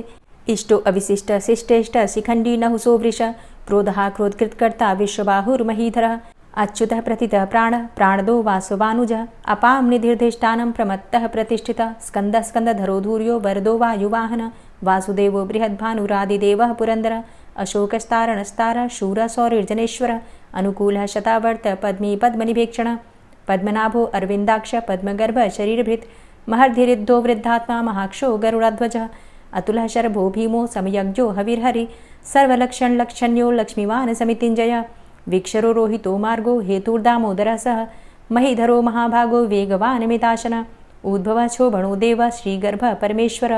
इष्टो अविशिष्ट शिष्टेष्ट शिखण्डी नहुसो वृष क्रोधः क्रोधकृत्कर्ता विश्वबाहुर्महीधरः अच्युतः प्रतितः प्राणः प्राणदो वासवानुजः अपां निधिर्धिष्ठानं प्रमत्तः प्रतिष्ठितः स्कन्दः स्कन्दधरो धूर्यो वरदो वायुवाहनः वासुदेवो बृहद्भानुरादिदेवः पुरन्दरः अशोकस्तारणस्तारः शूरः सौरिर्जनेश्वरः अनुकूलः शतावर्त पद्मी पद्मनिभेक्षणः पद्मनाभो अरविन्दाक्ष पद्मगर्भ शरीरभृत् महर्धिरिद्धो वृद्धात्मा महाक्षो गरुडाध्वजः अतुलः शरभो भीमो समयज्ञो हविर्हरि सर्वलक्षणलक्षण्यो लक्ष्मीवान् समितिञ्जयः वीक्षरो रोहितो मार्गो हेतुर्दामोदरः सह महीधरो महाभागो वेगवान् मिताशनः उद्भवः क्षोभणो देव श्रीगर्भ परमेश्वर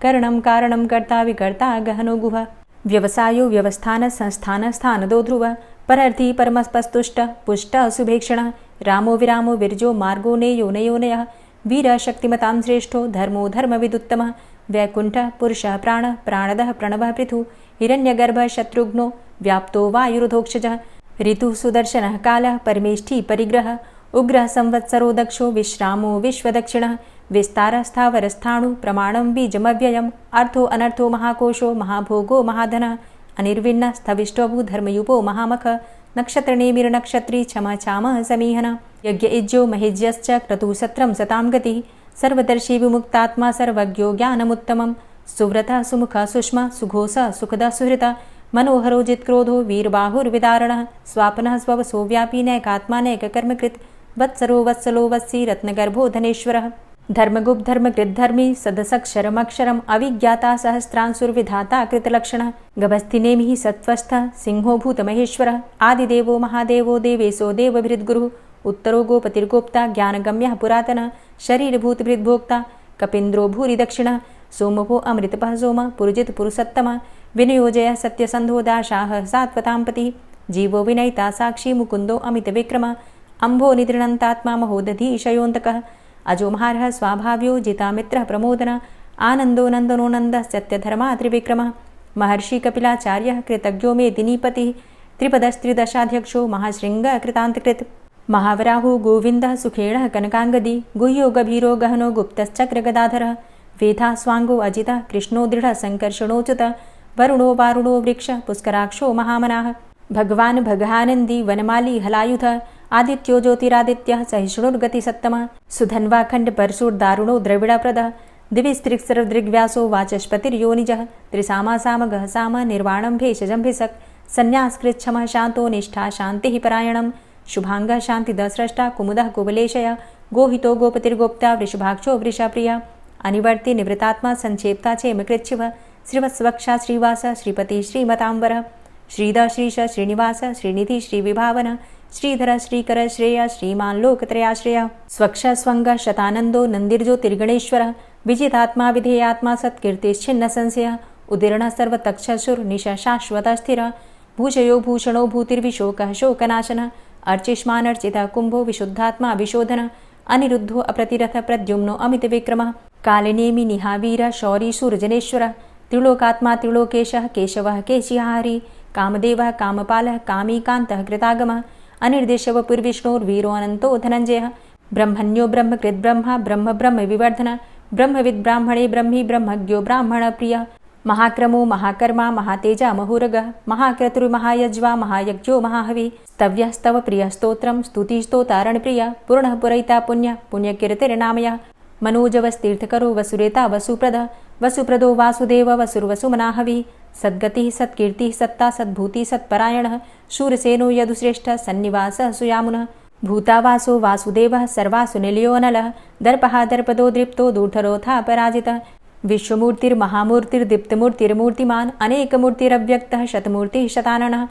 करणं कारणं कर्ता विकर्ता गहनो गुहः व्यवसायो व्यवस्थान संस्थान स्थानदो ध्रुव परर्थी परमस्पस्तुष्ट पुष्ट सुभेक्षणः रामो विरामो विरजो मार्गो नेयो नयोनयः वीरः शक्तिमतां श्रेष्ठो धर्मो धर्मविदुत्तमः वैकुण्ठः पुरुषः प्राणः प्राणदः प्रणवः पृथुः हिरण्यगर्भः शत्रुघ्नो व्याप्तो वायुरुधोक्षजः ऋतुः सुदर्शनः कालः परमेष्ठी परिग्रहः उग्रः संवत्सरो दक्षो विश्रामो विश्वदक्षिणः विस्तारः स्थावरस्थाणु प्रमाणं बीजमव्ययम् अर्थो अनर्थो महाकोशो महाभोगो महाधनः अनिर्विण्णः स्थविष्टोभू धर्मयुपो महामख नक्षत्रनेमिर्नक्षत्री क्षमा क्षामः समीहनः यज्ञ इज्यो महेज्यश्च क्रतुसत्रं सतां गतिः सर्वदर्शी विमुक्तात्मा सर्वज्ञो ज्ञानमुत्तमं सुव्रतः सुमुखः सुष्मा सुघोषः सुखदः सुहृतः मनोहरो जित्क्रोधो वीरबाहुर्विदारणः स्वापनः स्ववसो व्यापी नैकात्मा नैककर्मकृत् वत्सरो वत्सलो वत्सी रत्नगर्भो धनेश्वरः धर्मगुप्त धर्मकृद्धर्मी सदसक्षरमक्षरम् अविज्ञाता सहस्रांशुर्विधाता कृतलक्षणः गभस्तिनेमिः सत्त्वस्थः सिंहो भूतमहेश्वरः आदिदेवो महादेवो देवेशो देवभृद्गुरुः उत्तरो गोपतिर्गोप्ता ज्ञानगम्यः पुरातनः शरीरभूतभृद्भोक्ता कपीन्द्रो भूरि दक्षिणः सोमभो अमृतपः सोमः पुरुजित् पुरुषोत्तमः विनयोजयः सत्यसन्धो दाशाः सात्वतां पतिः जीवो विनयिता साक्षी मुकुन्दो अमितविक्रमः अम्भो निद्रणन्तात्मा महोदधीशयोऽन्तकः अजोमहारः स्वाभाव्यो जितामित्रः प्रमोदनः आनन्दो नन्दनो नन्दः सत्यधर्मा त्रिविक्रमः महर्षि कपिलाचार्यः कृतज्ञो मेदिनीपतिः त्रिपदस्त्रिदशाध्यक्षो महाशृङ्गः कृतान्तकृत् महावराहो गोविन्दः सुखेणः कनकाङ्गदी गुह्यो गभीरो गहनो गुप्तश्चक्रगदाधरः वेधा स्वाङ्गो अजितः कृष्णो दृढः सङ्कर्षणोच्युतः वरुणो वारुणो वृक्षः पुष्कराक्षो महामनाः भगवान् भगानन्दी वनमाली हलायुधः आदित्यो ज्योतिरादित्यः सहिष्णुर्गतिसत्तमः सुधन्वाखण्ड परशुर्दारुणो द्रविडप्रदः दिविस्त्रिक्सर्वदृग्व्यासो वाचस्पतिर्योनिजः त्रिसामा सामगः साम निर्वाणं भेषजम्भिषक् सन्न्यासकृच्छमः शान्तो निष्ठा शान्तिः परायणं शुभाङ्गः शान्तिदस्रष्टा कुमुदः कुवलेशयः गोहितो गोपतिर्गोप्ता वृषभाक्षो वृषाप्रियः अनिवर्ति निवृतात्मा संक्षेप्ता चेमकृच्छिवः श्रीवत्सवक्षा श्रीवास श्रीपति श्रीमतांबरः श्रीधर श्रीश श्रीनिवास श्रीनिधि श्रीविभावन श्रीधर श्रीकर श्रेय श्रीमान् लोकत्रयाश्रयः स्वक्ष स्वङ्ग शतानन्दो नन्दिर्ज्योतिर्गणेश्वरः विजितात्मा विधेयात्मा सत्कीर्तिश्छिन्न संशयः उदीर्णः सर्वतक्षशुर्निश शाश्वतः स्थिरः भूषयो भूषणो भूतिर्विशोकः शोकनाशनः अर्चिष्मानर्चितः कुम्भो विशुद्धात्मा विशोधनः अनिरुद्धो अप्रतिरथ प्रद्युम्नो अमितविक्रमः कालिनेमि निहावीर शौरी शूरजनेश्वरः त्रिलोकात्मा त्रिलोकेशः केशवः केशिहारी कामदेवः कामपालः कामीकान्तः कृतागमः अनिर्देशवपुर्विष्णोर्वीरो अनन्तो धनञ्जयः ब्रह्मण्यो ब्रह्मकृद्ब्रह्मा ब्रह्म ब्रह्म विवर्धनः ब्रह्मविद्ब्राह्मणे ब्रह्मी ब्रह्मज्ञो ब्राह्मणप्रियः महाक्रमो महाकर्मा महातेजा महुरगः महाक्रतुर्महायज्वा महायज्ञो महाहवि स्तव्यः स्तव प्रियः स्तोत्रं स्तुतिस्तोतारणप्रियः पूर्णः पुरैता पुण्यः पुण्यकीर्तिर्नामयः मनोजवस्तीर्थकरो वसुरेता वसुप्रदः वसुप्रदो वासुदेव वसुर्वसुमनाहवि सद्गतिः सत्कीर्तिः सत्ता सद्भूतिः सत्परायणः शूरसेनो यदुश्रेष्ठः सन्निवासः सुयामुनः भूतावासो वासुदेवः सर्वासु निलयोऽनलः दर्पः दर्पदो दृप्तो दूर्धरोऽथा पराजितः विश्वमूर्तिर्महामूर्तिर्दीप्तमूर्तिर्मूर्तिमान् अनेकमूर्तिरव्यक्तः शतमूर्तिः शताननः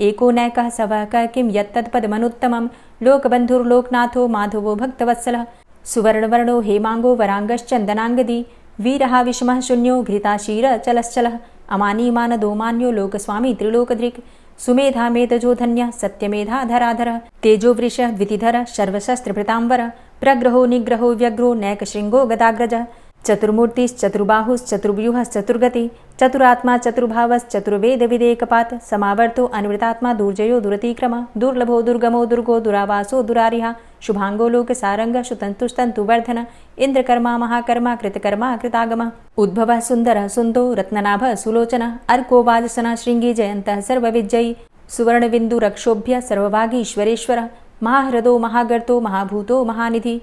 एको नैकः सवकः किं यत्तत्पदमनुत्तमं लोकबन्धुर्लोकनाथो माधवो भक्तवत्सलः सुवर्णवर्णो हेमाङ्गो वराङ्गश्चन्दनाङ्गदी वीरः विषमः शून्यो घृताशीरचलश्चलः अमानीमानदो मान्यो लोकस्वामी त्रिलोकदृक् सुमेधा मेधजोधन्यः सत्यमेधाधराधरः तेजोवृषः द्वितिधरः सर्वशस्त्रभृताम्बरः प्रग्रहो निग्रहो व्यग्रो नैकशृङ्गो गदाग्रजः चतुर्मूर्तिश्चतुर्बाहुश्चतुर्व्यूहश्चतुर्गति चतुरात्मा चतुर्भावश्चतुर्वेदविदेकपात् समावर्तो अनिवृतात्मा दुर्जयो दुरतिक्रम दुर्लभो दुर्गमो दुर्गो दुरावासो दुरारिहा शुभांगो लोकसारंग शुतन्तुस्तन्तुवर्धन इन्द्रकर्मा महाकर्मा कृतकर्मा कृतागम उद्भवः सुन्दरः सुन्दो रत्ननाभः सुलोचनः अर्को वाजसनः शृङ्गी जयन्तः सर्वविजयी सुवर्णबिन्दुरक्षोभ्य सर्वभागीश्वरेश्वरः महाहृदो महागर्तो महाभूतो महानिधि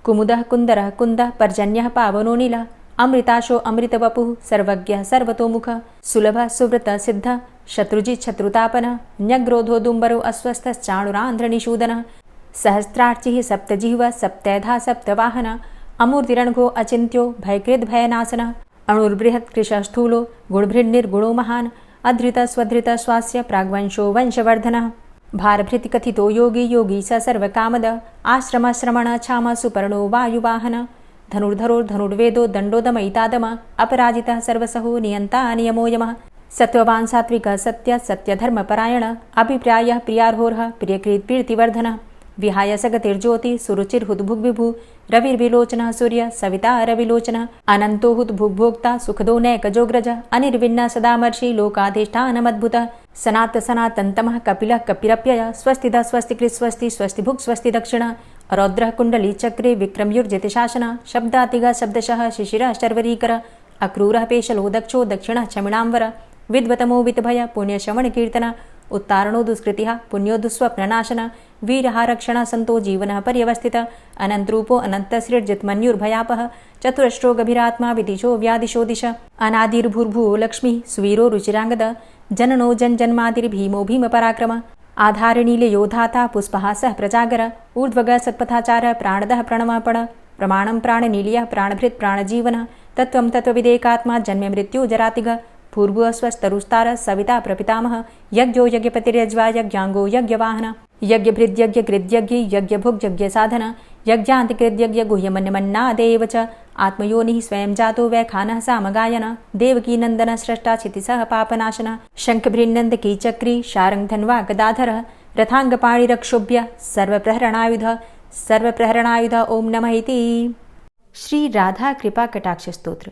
कुमुदः कुन्दरः कुन्दः पर्जन्यः पावनो नीलः अमृताशो अमृतवपुः सर्वज्ञः सर्वतोमुखः सुलभः सुव्रतः सिद्धः शत्रुजित् शत्रुतापनः न्यग्रोधो दुम्बरो अस्वस्थश्चाणुरान्ध्रनिषूदनः सहस्रार्चिः सप्तजिह्वः सप्तैधा सप्तवाहनः अमूर्तिरणघो अचिन्त्यो भयकृद्भयनाशनः अणुर्बृहत्कृशस्थूलो गुणभृन्निर्गुणो महान् अधृतस्वधृतः स्वास्य प्राग्वंशो वंशवर्धनः भारभृतिकथितो योगी योगी स सर्वकामद आश्रमश्रमण क्षाम सुपर्णो वायुवाहन धनुर्धरोर्धनुर्वेदो दण्डोदमयितादम अपराजितः सर्वसहो नियन्ता नियमो यमः सत्त्ववान् सात्विकः सत्यः सत्यधर्मपरायण अभिप्रायः प्रियार्होर्ह प्रियकृत्प्रीतिवर्धनः विहाय सगतिर्ज्योति सुरुचिर्हुद्भुग्विभु रविर्विलोचनः सूर्य सविता रविलोचनः अनन्तो हुद्भुग्भोक्ता सुखदो नैकजोग्रज अनिर्विण्ण सदामर्षि लोकाधिष्ठानमद्भुतः सनात सनातन्तमः कपिलः कपिरप्यय स्वस्तिदा स्वस्तिकृत् स्वस्ति स्वस्तिभुक् स्वस्ति दक्षिण रौद्रः कुण्डली चक्रे विक्रम्युर्जितशासन शब्दातिगः शब्दशः शिशिरः शर्वरीकर अक्रूरः पेशलो दक्षो दक्षिणः क्षमिणाम्बर विद्वतमो वितभय पुण्यश्रवणकीर्तन उत्तारणो दुष्कृतिः पुण्यो दुःस्वप्ननाशन वीरः रक्षणः सन्तो जीवनः पर्यवस्थित अनन्तरूपो अनन्तसृर्जितमन्युर्भयापः चतुरष्ट्रो गभीरात्मा विदिशो व्यादिशो दिश अनादिर्भूर्भुवो लक्ष्मीः सुवीरो रुचिराङ्गद जननो जन्मादिर्भीमो भीमपराक्रम आधारनीलयोधाता पुष्पहासः प्रजागर ऊर्ध्वगः सत्पथाचारः प्राणदः प्रणवपण प्रमाणं प्राणनीलयः प्राणभृत् प्राणजीवनः तत्त्वं तत्त्वविदेकात्मा जन्ममृत्यु जरातिघ पूर्वः स्वस्तरुस्तारः सविता प्रपितामह यज्ञो यज्ञपतिर्यज्वा यज्ञाङ्गो यज्ञवाहन यज्ञभृद्यज्ञकृद्यज्ञ यज्ञभुग्यज्ञसाधन यज्ञान्तिकृद्यज्ञ गुह्यमन्यमन्नादेव च आत्मयोनिः स्वयं जातो वैखानः सामगायन देवकी नन्दन स्रष्टा क्षितिसः पापनाशन शङ्खभृन्नन्द कीचक्री शारङ्गधन्वा गदाधरः रथाङ्गपाणिरक्षोभ्य सर्वप्रहरणायुध ओं नमः इति। श्री राधा कृपा कटाक्ष स्तोत्र।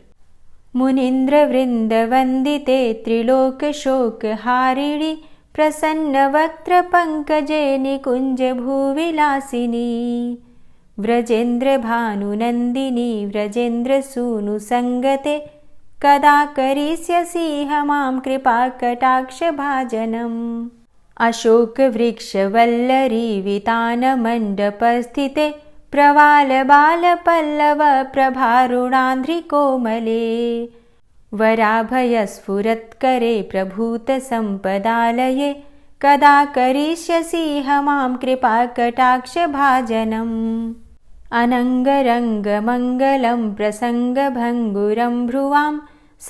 मुनीन्द्रवृन्दवन्दिते त्रिलोकशोकहारिणि प्रसन्नवक्त्रपङ्कजे निकुञ्जभूविलासिनी व्रजेन्द्रभानुनन्दिनी व्रजेन्द्रसूनुसङ्गते कदा करिष्यसि मां कृपाकटाक्षभाजनम् अशोकवृक्षवल्लरी वितानमण्डपस्थिते प्रवालबालपल्लव प्रभारुणान्ध्रिकोमले वराभयस्फुरत्करे प्रभूतसम्पदालये कदा करिष्यसि मां कृपाकटाक्षभाजनम् अनङ्गरङ्गमङ्गलं प्रसङ्गभङ्गुरं भ्रुवां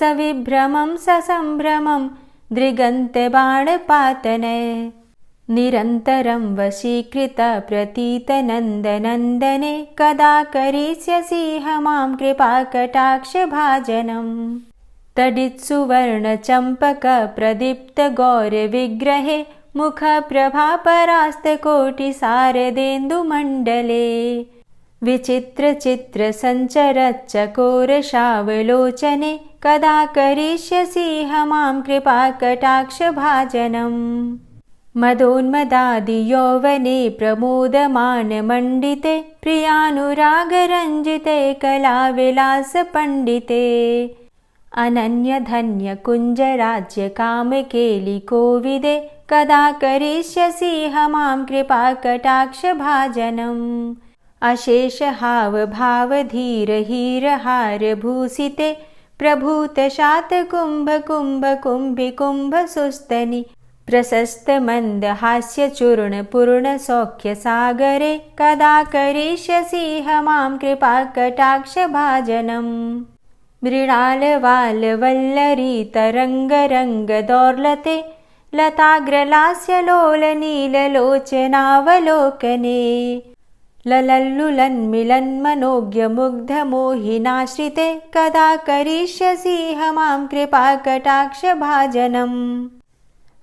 सविभ्रमं ससम्भ्रमं दृगन्तबाणपातने निरन्तरं वशीकृत प्रतीतनन्दनन्दने कदा करिष्यसि मां कृपाकटाक्षभाजनम् तडित्सुवर्णचम्पकप्रदीप्तगौरविग्रहे मुखप्रभापरास्तकोटिसारदेन्दुमण्डले विचित्रचित्रसञ्चरच्चकोरशावलोचने कदा करिष्यसि मां कृपाकटाक्षभाजनम् मदोन्मदादियौवने प्रमोदमानमण्डिते प्रियानुरागरञ्जिते कलाविलासपण्डिते अनन्यधन्यकुञ्जराज्यकामकेलिकोविदे कदा करिष्यसि मां कृपाकटाक्षभाजनम् अशेषहावभावधीरहीरहारभूषिते प्रभूतशातकुम्भकुम्भकुम्भिकुम्भसुस्तनि प्रशस्तमन्दहास्यचूर्णपूर्णसौख्यसागरे कदा करिष्यसि मां कृपाकटाक्षभाजनम् मृणालवालवल्लरी लताग्रलास्यलोलनीललोचनावलोकने ललल्लुलन्मिलन्मनोज्ञमुग्धमोहिनाश्रिते कदा करिष्यसि मां कृपाकटाक्षभाजनम्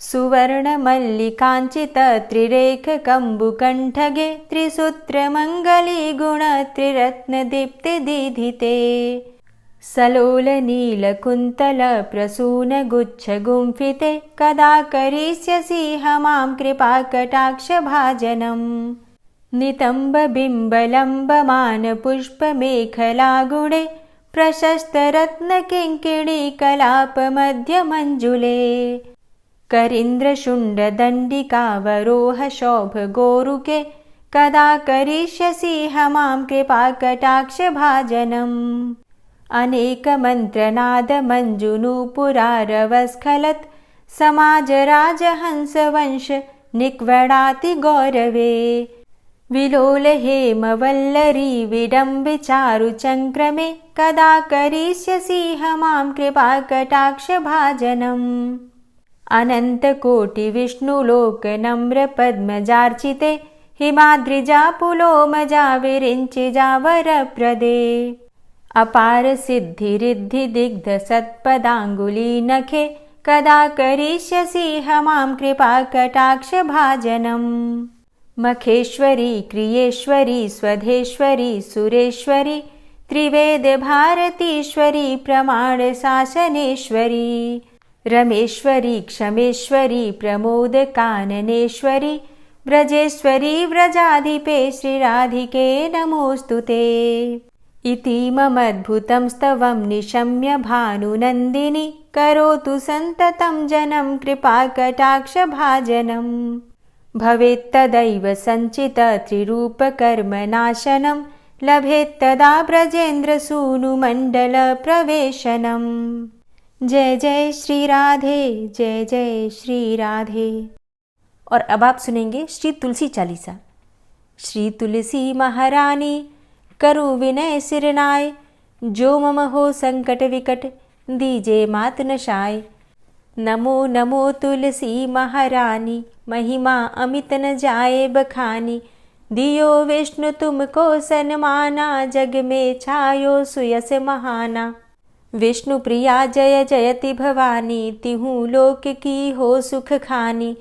सुवर्णमल्लिकाञ्चितत्रिरेखकम्बुकण्ठगे त्रिसूत्रमङ्गलीगुणत्रिरत्नदीप्तिदीधिते सलोल नीलकुन्तल प्रसून गुच्छ गुम्फिते कदा करिष्यसि मां कृपाकटाक्षभाजनम् नितम्ब बिम्बलम्बमान पुष्पमेखलागुणे प्रशस्तरत्नकिङ्किणी कलापमध्यमञ्जुले करीन्द्रशुण्डदण्डिकावरोह शोभगोरुके कदा करिष्यसि मां कृपाकटाक्षभाजनम् अनेकमन्त्रनादमञ्जुनूपुरारवस्खलत् समाजराजहंसवंश निक्वडाति गौरवे विलोल हेमवल्लरी विडम्बिचारुचङ्क्रमे कदा करिष्यसि मां कृपाकटाक्षभाजनम् अनन्तकोटिविष्णुलोकनम्रपद्मजार्चिते हिमाद्रिजापुलोमजा विरिञ्चिजावरप्रदे अपार सिद्धिरिद्धिदिग्धसत्पदाङ्गुलीनखे कदा करिष्यसि मां कृपाकटाक्षभाजनम् मखेश्वरी क्रियेश्वरी स्वधेश्वरी सुरेश्वरी त्रिवेदभारतीश्वरी प्रमाणशासनेश्वरी रमेश्वरी क्षमेश्वरी प्रमोदकाननेश्वरी व्रजेश्वरी व्रजाधिपे श्रीराधिके नमोऽस्तुते इतीममद्भुतं स्तवं निशम्य भानुनन्दिनी करोतु सन्ततं जनं कृपाकटाक्षभाजनम् भवेत्तदैव सञ्चित त्रिरूपकर्मनाशनं लभेत्तदा ब्रजेन्द्रसूनुमण्डलप्रवेशनम् जय जय श्री राधे, जय जय श्री राधे। और अब आप सुनेंगे श्री तुलसी चालीसा। श्री तुलसी महारानी करु विनय सिरनाय, जो मम हो संकट विकट दीजे मात नशाय। नमो नमो तुलसी महारानी, महिमा अमित न जाए बखानी। दियो विष्णु तुमको सन्माना, जग में छायो सुयस महाना। विष्णु प्रिया जय जयति भवानी, तिहु लोक की हो सुख खानी।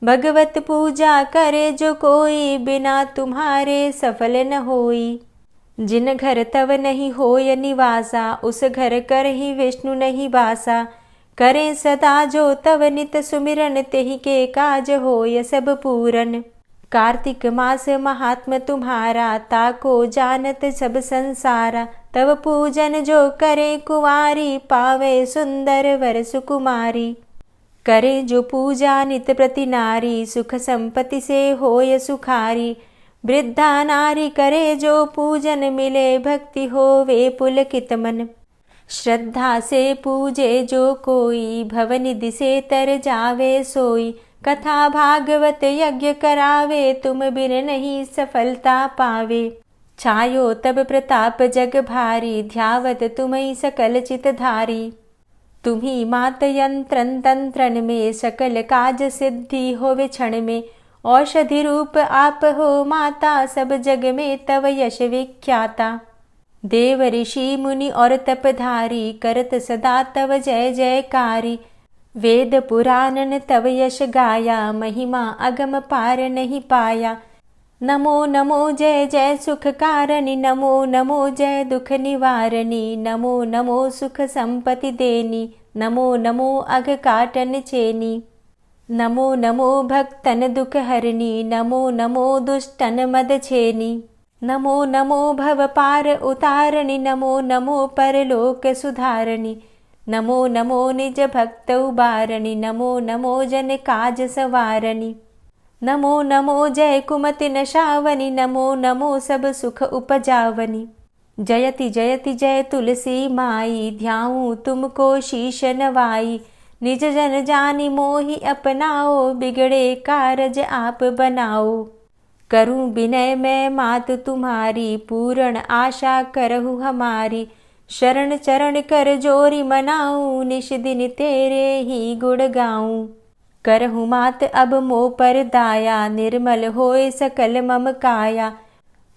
भगवत पूजा करे जो कोई, बिना तुम्हारे सफल न होई। जिन घर तव नहीं होय निवासा, उस घर कर ही विष्णु नहीं बासा। करें सदा जो तव नित सुमिरन, तेहि के काज होय सब पूरन। कार्तिक मास महात्म तुम्हारा, ताको जानत सब संसारा। तव पूजन जो करे कुंवारी, पावे सुंदर वर सुकुमारी। करे जो पूजा नित प्रति नारी, सुख संपत्ति से होय सुखारी। वृद्धा नारी करे जो पूजन, मिले भक्ति होवे पुलकित मन। श्रद्धा से पूजे जो कोई, भवनिधि से तर जावे सोई। कथा भागवत यज्ञ करावे, तुम बिन नहीं सफलता पावे। छायो तब प्रताप जग भारी, ध्यावत तुम्हि सकल चित धारी। तुम्ही मात यंत्रन तंत्रन में, सकल काज सिद्धि होवे क्षण में। औषधि रूप आप हो माता, सब जग में तव यश विख्याता। देव ऋषि मुनि और तपधारी, करत सदा तव जय जयकारी। वेद पुराणन तव यश गाया, महिमा अगम पार नहीं पाया। नमो नमो जय जय सुख कारणी, नमो नमो जय दुख निवारणी। नमो नमो सुख संपत्ति देनी, नमो नमो अघ काटन चेनी। नमो नमो भक्तन दुख हरणी, नमो नमो दुष्टन मद छेनी। नमो नमो भव पार उतारणी, नमो नमो परलोक सुधारणी। नमो नमो निज भक्त उबारणी, नमो नमो जन काज सवारणी। नमो नमो जय कुमति नशावनी, नमो नमो सब सुख उपजावनी। जयति जयति जय तुलसी माई, ध्याऊं तुमको शीश नवाई। निज जन जानी मोहि अपनाओ, बिगड़े कारज आप बनाओ। करूं विनय मैं मात तुम्हारी, पूर्ण आशा करहु हमारी। शरण चरण कर जोरी मनाऊं, निश दिन तेरे ही गुण गाऊं। करहु मात अब मोह पर दाया, निर्मल होए सकल मम काया।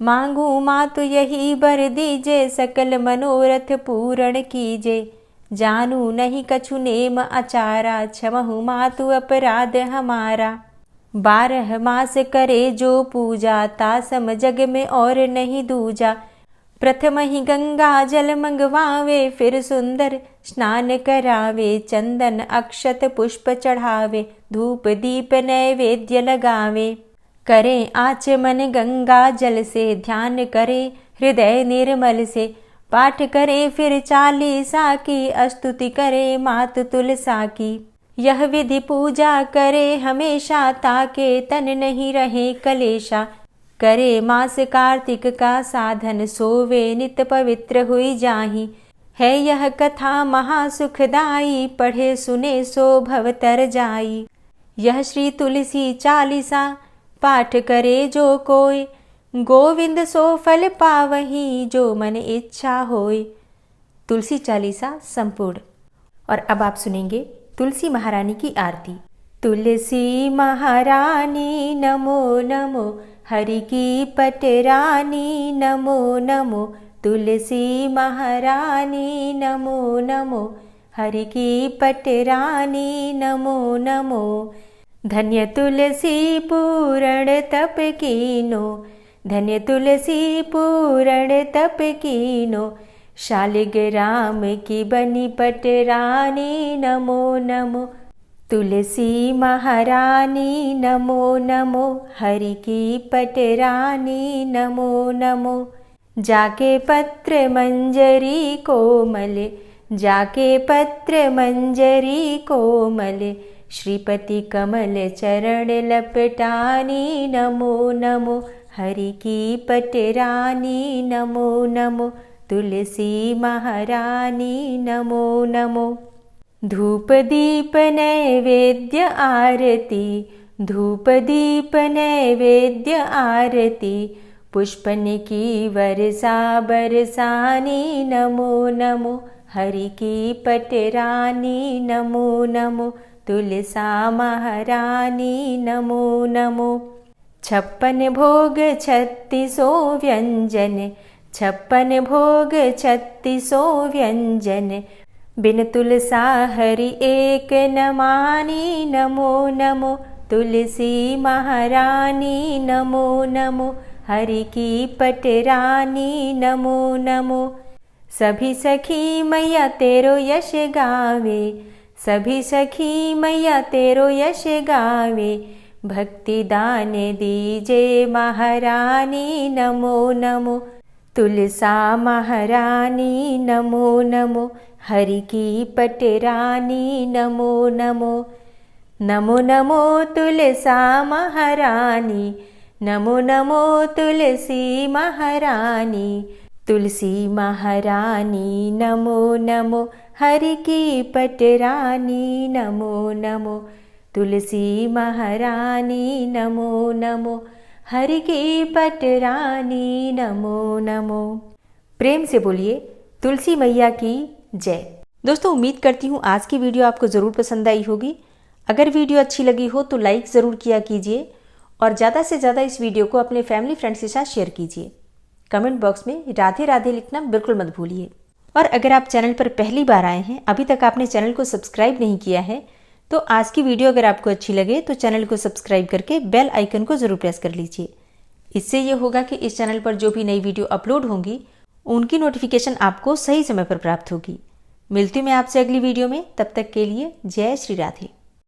मांगू मातु यही बर दीजे, सकल मनोरथ पूर्ण कीजे। जानू नहीं कछु नेम आचारा, क्षमहु मातु अपराध हमारा। 12 मास करे जो पूजा, तासम जग में और नहीं दूजा। प्रथम ही गंगा जल मंगवावे, फिर सुंदर स्नान करावे, चंदन अक्षत पुष्प चढ़ावे, धूप दीप नैवेद्य लगावे। करें आचमन गंगा जल से, ध्यान करे हृदय निर्मल से, पाठ करे फिर चालीसा की, स्तुति करे मात तुलसा की। यह विधि पूजा करे हमेशा, ताके तन नहीं रहे कलेशा। करे मास कार्तिक का साधन, सोवे नित पवित्र हुई जाहि। है यह कथा महासुखदाई, पढ़े सुने सो भव तर जाई। यह श्री तुलसी चालीसा, पाठ करे जो कोय, गोविंद सो फल पावही, जो मन इच्छा होय। तुलसी चालीसा संपूर्ण। और अब आप सुनेंगे तुलसी महारानी की आरती। तुलसी महारानी नमो नमो, हरि की पटरानी नमो नमो। तुलसी महारानी नमो नमो, हरि की पटरानी नमो नमो। धन्य तुलसी पूर्ण तप कीनो, धन्य तुलसी पूर्ण तप कीनो। शालिग्राम की बनी पटरानी नमो नमो। तुलसी महारानी नमो नमो, हरि की पटरानी नमो नमो। जाके पत्र मंजरी कोमल, जाके पत्र मंजरी कोमल, श्रीपति कमल चरण लपटानी नमो नमो। हरि की पटरानी नमो नमो। तुलसी महारानी नमो नमो। धूप दीप नैवेद्य आरती, धूप दीप नैवेद्य आरती। पुष्पन की वर्षा बरसानी नमो नमो। हरि की पटरानी नमो नमो। तुलसा महारानी नमो नमो। 56 भोग 36 व्यंजन, 56 भोग 36 व्यंजन। बिन तुलसा हरि एक न मानी नमो नमो। तुलसी महारानी नमो नमो। हरि की पटरानी नमो नमो। सभी सखी मैया तेरो यश गावे, सभी सखी मैया तेरो यश गावे। भक्ति दान दीजे महारानी नमो नमो। तुलसा महारानी नमो नमो। हरि की पटरानी नमो नमो। नमो नमो तुलसा महारानी, नमो नमो तुलसी महारानी। तुलसी महारानी नमो नमो। हरि की पटरानी नमो नमो। तुलसी महारानी नमो नमो। हरि की पटरानी नमो नमो। प्रेम से बोलिए तुलसी मैया की जय। दोस्तों, उम्मीद करती हूँ आज की वीडियो आपको ज़रूर पसंद आई होगी। अगर वीडियो अच्छी लगी हो तो लाइक ज़रूर किया कीजिए और ज़्यादा से ज़्यादा इस वीडियो को अपने फैमिली फ्रेंड्स के साथ शेयर कीजिए। कमेंट बॉक्स में राधे राधे लिखना बिल्कुल मत भूलिए। और अगर आप चैनल पर पहली बार आए हैं, अभी तक आपने चैनल को सब्सक्राइब नहीं किया है, तो आज की वीडियो अगर आपको अच्छी लगे तो चैनल को सब्सक्राइब करके बेल आइकन को ज़रूर प्रेस कर लीजिए। इससे ये होगा कि इस चैनल पर जो भी नई वीडियो अपलोड होंगी उनकी नोटिफिकेशन आपको सही समय पर प्राप्त होगी। मिलती हूँ मैं आपसे अगली वीडियो में, तब तक के लिए जय श्री राधे।